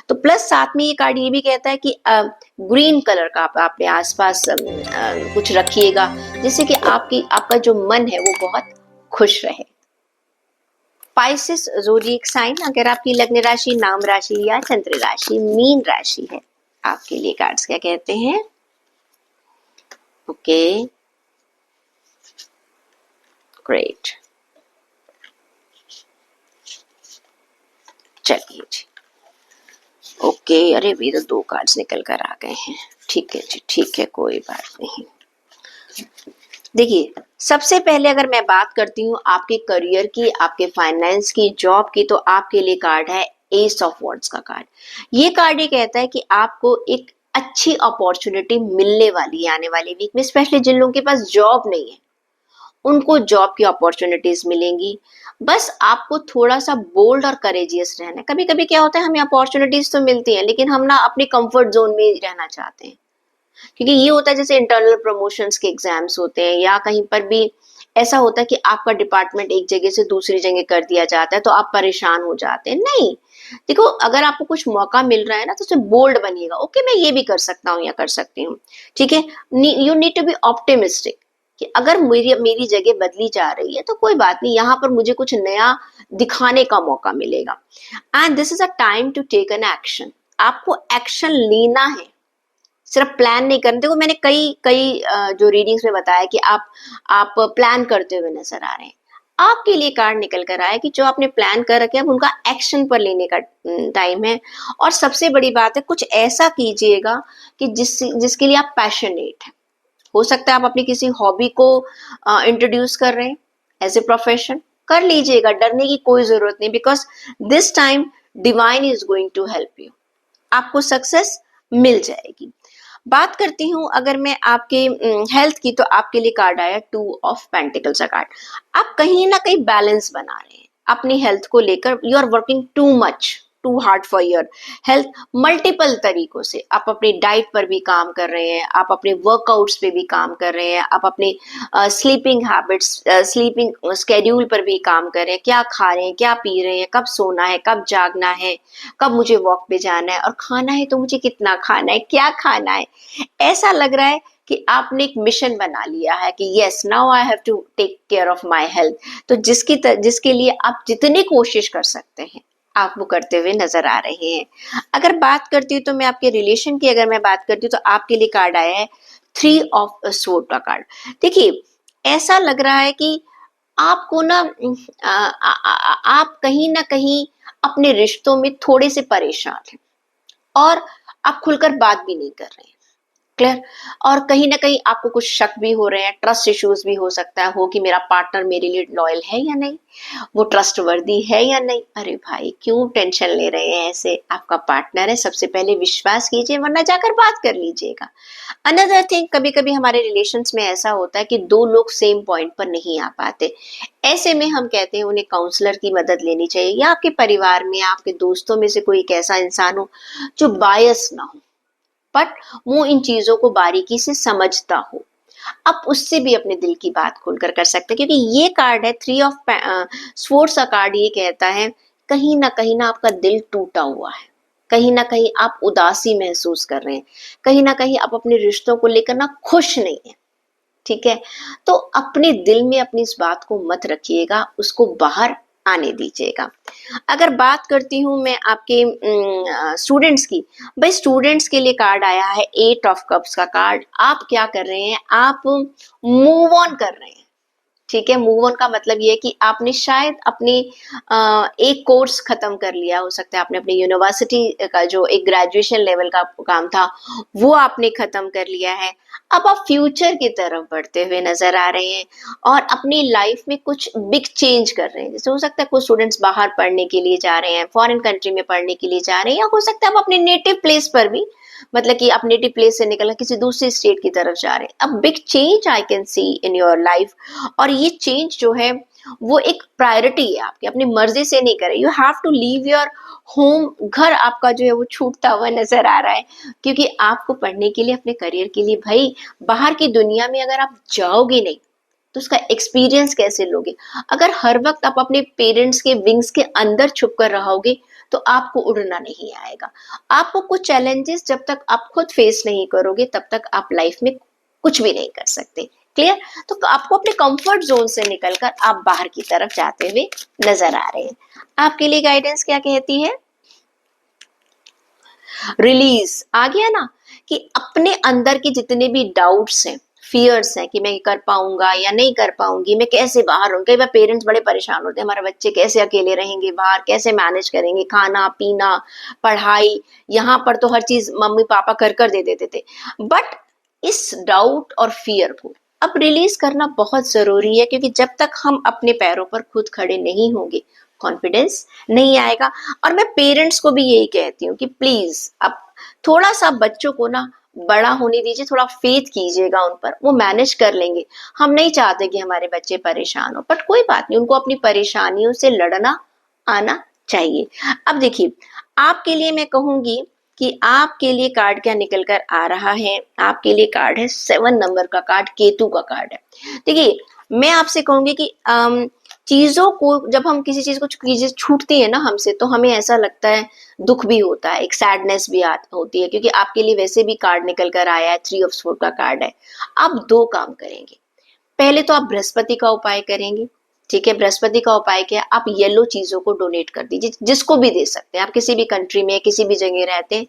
तो प्लस साथ में ये कार्ड ये भी कहता है कि ग्रीन कलर का आप अपने आसपास कुछ रखिएगा, जिससे कि आपका जो मन है वो बहुत खुश रहे। पाइसेस ज़ोडिएक साइन, अगर आपकी लग्न राशि, नाम राशि या चंद्र राशि मीन राशि है, आपके लिए कार्ड्स क्या कहते हैं। Okay, great. चलिए जी, ओके। अरे भी तो 2 कार्ड्स निकल कर आ गए हैं। ठीक है जी, ठीक है, कोई बात नहीं। देखिए, सबसे पहले अगर मैं बात करती हूँ आपके करियर की, आपके फाइनेंस की, जॉब की, तो आपके लिए कार्ड है एस ऑफ वॉन्ड्स का कार्ड। ये कार्ड ये कहता है कि आपको एक अच्छी अपॉर्चुनिटी मिलने वाली है आने वाले वीक में। स्पेशली जिन लोगों के पास जॉब नहीं है उनको जॉब की अपॉर्चुनिटीज मिलेंगी। बस आपको थोड़ा सा बोल्ड और करेजियस रहना है। कभी कभी क्या होता है, हमें अपॉर्चुनिटीज तो मिलती हैं लेकिन हम ना अपने कंफर्ट जोन में रहना चाहते हैं। क्योंकि ये होता है जैसे इंटरनल प्रमोशंस के एग्जाम्स होते हैं, या कहीं पर भी ऐसा होता है कि आपका डिपार्टमेंट एक जगह से दूसरी जगह कर दिया जाता है तो आप परेशान हो जाते हैं। नहीं, देखो अगर आपको कुछ मौका मिल रहा है ना तो उसमें बोल्ड बनिएगा। ओके, मैं ये भी कर सकता हूँ या कर सकती हूँ, ठीक है। You need to be optimistic कि अगर मेरी मेरी जगह बदली जा रही है तो कोई बात नहीं, यहाँ पर मुझे कुछ नया दिखाने का मौका मिलेगा। And this is a time to take an action. आपको एक्शन लेना है, सिर्फ प्लान नहीं करना। देखो मैंने कई कई जो रीडिंग्स में बताया कि आप प्लान करते हुए नजर आ रहे हैं। आपके लिए कार्ड निकल कर आया कि जो आपने प्लान कर रखे अब उनका एक्शन पर लेने का टाइम है। और सबसे बड़ी बात है, कुछ ऐसा कीजिएगा कि जिसके लिए आप पैशनेट हैं। हो सकता है आप अपनी किसी हॉबी को इंट्रोड्यूस कर रहे हैं एज ए प्रोफेशन, कर लीजिएगा, डरने की कोई जरूरत नहीं। Because this time divine is going to help you, आपको सक्सेस मिल जाएगी। बात करती हूँ अगर मैं आपके हेल्थ की, तो आपके लिए कार्ड आया 2 ऑफ पेंटिकल्स का कार्ड। आप कहीं ना कहीं बैलेंस बना रहे हैं अपनी हेल्थ को लेकर। You are working too much, too hard for your health. Multiple तरीकों से आप अपनी डाइट पर भी काम कर रहे हैं, आप अपने वर्कआउट्स पे भी काम कर रहे हैं, आप अपने स्लीपिंग हैबिट्स, स्लीपिंग स्केड्यूल पर भी काम कर रहे हैं। क्या खा रहे हैं, क्या पी रहे हैं, कब सोना है, कब जागना है, कब मुझे वॉक पे जाना है, और खाना है तो मुझे कितना खाना है, क्या खाना है। ऐसा लग रहा है कि आपने एक मिशन बना लिया है कि yes now I have to take care of my health. तो जिसके लिए आप जितनी कोशिश कर सकते हैं आप वो करते हुए नजर आ रहे हैं। अगर बात करती हूँ तो मैं आपके रिलेशन की अगर मैं बात करती हूँ तो आपके लिए कार्ड आया है 3 ऑफ स्वॉर्ड का कार्ड। देखिए, ऐसा लग रहा है कि आपको ना आप कहीं ना कहीं अपने रिश्तों में थोड़े से परेशान हैं और आप खुलकर बात भी नहीं कर रहे हैं। क्लियर। और कहीं ना कहीं आपको कुछ शक भी हो रहे हैं, ट्रस्ट इश्यूज भी हो सकता है हो कि मेरा पार्टनर मेरे लिए लॉयल है या नहीं, वो ट्रस्टवर्दी है या नहीं। अरे भाई क्यों टेंशन ले रहे हैं ऐसे, आपका पार्टनर है, सबसे पहले विश्वास कीजिए वरना जाकर बात कर लीजिएगा। अनदर थिंग, कभी कभी हमारे रिलेशंस में ऐसा होता है कि दो लोग सेम पॉइंट पर नहीं आ पाते। ऐसे में हम कहते हैं उन्हें काउंसलर की मदद लेनी चाहिए, या आपके परिवार में आपके दोस्तों में से कोई एक ऐसा इंसान हो जो बायस ना हो, बट वो इन चीजों को बारीकी से समझता हो। आप उससे भी अपने दिल की बात खोलकर कर सकते हैं, क्योंकि ये कार्ड है थ्री ऑफ स्वॉर्ड्स का कार्ड। ये कहता है कहीं ना आपका दिल टूटा हुआ है, कहीं ना कहीं आप उदासी महसूस कर रहे हैं, कहीं ना कहीं आप अपने रिश्तों को लेकर ना खुश नहीं है। ठीक है, तो अपने दिल में अपनी इस बात को मत रखिएगा, उसको बाहर आने दीजिएगा। अगर बात करती हूँ मैं आपके स्टूडेंट्स की, भाई स्टूडेंट्स के लिए कार्ड आया है 8 ऑफ कप्स का कार्ड। आप क्या कर रहे हैं, आप मूव ऑन कर रहे हैं। ठीक है, मूव ऑन का मतलब ये है कि आपने शायद अपनी एक कोर्स खत्म कर लिया, हो सकता है आपने अपनी यूनिवर्सिटी का जो एक ग्रेजुएशन लेवल का काम था वो आपने खत्म कर लिया है। अब आप फ्यूचर की तरफ बढ़ते हुए नजर आ रहे हैं और अपनी लाइफ में कुछ बिग चेंज कर रहे हैं। जैसे हो सकता है कुछ स्टूडेंट्स बाहर पढ़ने के लिए जा रहे हैं, फॉरेन कंट्री में पढ़ने के लिए जा रहे हैं, या हो सकता है आप अपने नेटिव प्लेस पर भी, मतलब कि आप नेटिव प्लेस से निकलना किसी दूसरी स्टेट की तरफ जा रहे हैं। अब big change I can C in your life, और ये चेंज जो है वो एक प्रायोरिटी है आपकी, अपनी मर्जी से नहीं करे। You have to leave your home, घर आपका जो है वो छूटता हुआ नजर आ रहा है, क्योंकि आपको पढ़ने के लिए, अपने करियर के लिए, भाई बाहर की दुनिया में अगर आप जाओगे नहीं तो उसका एक्सपीरियंस कैसे लोगे। अगर हर वक्त आप अपने पेरेंट्स के विंग्स के अंदर छुप कर रहोगे तो आपको उड़ना नहीं आएगा। आपको कुछ चैलेंजेस जब तक आप खुद फेस नहीं करोगे तब तक आप लाइफ में कुछ भी नहीं कर सकते। क्लियर। तो आपको अपने कंफर्ट जोन से निकलकर आप बाहर की तरफ जाते हुए नजर आ रहे हैं। आपके लिए गाइडेंस क्या कहती है, रिलीज आ गया ना, कि अपने अंदर के जितने भी डाउट्स हैं, फियर्स हैं कि मैं कर पाऊंगा या नहीं कर पाऊंगी, मैं कैसे बाहर रहूंगी। कई बार पेरेंट्स बड़े परेशान होते हैं, हमारे बच्चे कैसे अकेले रहेंगे बाहर, कैसे मैनेज करेंगे खाना पीना पढ़ाई, यहाँ पर तो हर चीज मम्मी पापा कर कर दे देते थे। बट इस डाउट और फियर को अब रिलीज करना बहुत जरूरी है, क्योंकि जब तक हम अपने पैरों पर खुद खड़े नहीं होंगे कॉन्फिडेंस नहीं आएगा। और मैं पेरेंट्स को भी यही कहती हूँ कि प्लीज अब थोड़ा सा बच्चों को ना बड़ा होने दीजिए, थोड़ा फेथ कीजिएगा उन पर, वो मैनेज कर लेंगे। हम नहीं चाहते कि हमारे बच्चे परेशान हो, बट कोई बात नहीं, उनको अपनी परेशानियों से लड़ना आना चाहिए। अब देखिए, आपके लिए मैं कहूंगी कि आपके लिए कार्ड क्या निकल कर आ रहा है। आपके लिए कार्ड है 7 नंबर का कार्ड, केतु का कार्ड है। देखिए, मैं आपसे कहूंगी कि चीजों को जब हम किसी चीज को चीजें छूटती है ना हमसे, तो हमें ऐसा लगता है, दुख भी होता है, एक सैडनेस भी होती है, क्योंकि आपके लिए वैसे भी कार्ड निकल कर आया है, 3 ऑफ स्वॉर्ड का कार्ड है। आप दो काम करेंगे। पहले तो आप बृहस्पति का उपाय करेंगे। ठीक है, बृहस्पति का उपाय क्या है, आप येलो चीजों को डोनेट कर दीजिए, जिसको भी दे सकते हैं। आप किसी भी कंट्री में किसी भी जगह रहते हैं,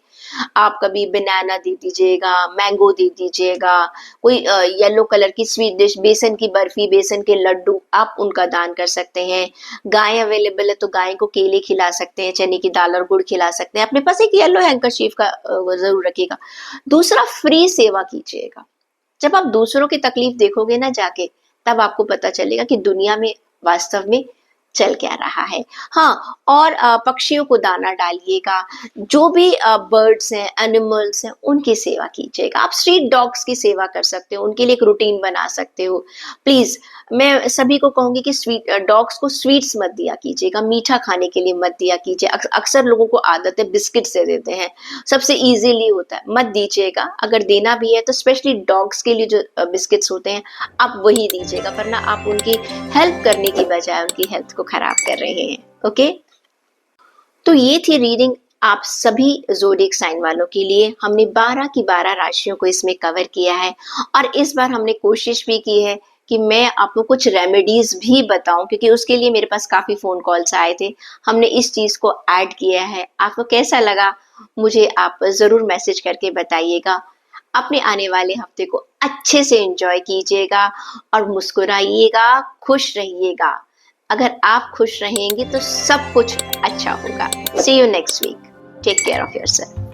आप कभी बनाना दे दीजिएगा, मैंगो दे दीजिएगा, कोई येलो कलर की स्वीट डिश, बेसन की बर्फी, बेसन के लड्डू, आप उनका दान कर सकते हैं। गाय अवेलेबल है तो गाय को केले खिला सकते हैं, चने की दाल और गुड़ खिला सकते हैं। अपने पास एक येलो हैंकरशीफ का जरूर रखिएगा। दूसरा, फ्री सेवा कीजिएगा। जब आप दूसरों की तकलीफ देखोगे ना जाके, तब आपको पता चलेगा कि दुनिया में वास्तव में चल क्या रहा है। हाँ, और पक्षियों को दाना डालिएगा, जो भी बर्ड्स हैं, एनिमल्स हैं, उनकी सेवा कीजिएगा। आप स्ट्रीट डॉग्स की सेवा कर सकते हो, उनके लिए एक रूटीन बना सकते हो। प्लीज मैं सभी को कहूंगी कि स्वीट डॉग्स को स्वीट्स मत दिया कीजिएगा, मीठा खाने के लिए मत दिया कीजिए। अक्सर लोगों को आदत है बिस्किट से देते हैं, सबसे इजीली होता है, मत दीजिएगा। अगर देना भी है तो स्पेशली डॉग्स के लिए जो बिस्किट्स होते हैं आप वही दीजिएगा, वरना आप उनकी हेल्प करने की बजाय उनकी हेल्थ को खराब कर रहे हैं। ओके, तो ये थी रीडिंग आप सभी ज़ोडिएक साइन वालों के लिए। हमने 12 की 12 राशियों को इसमें कवर किया है, और इस बार हमने कोशिश भी की है कि मैं आपको कुछ रेमेडीज भी बताऊं, क्योंकि उसके लिए मेरे पास काफी फोन कॉल्स आए थे। हमने इस चीज को ऐड किया है। आपको कैसा लगा मुझे आप जरूर मैसेज करके बताइएगा। अपने आने वाले हफ्ते को अच्छे से एंजॉय कीजिएगा और मुस्कुराइएगा, खुश रहिएगा। अगर आप खुश रहेंगे तो सब कुछ अच्छा होगा। See you next week. Take care of yourself.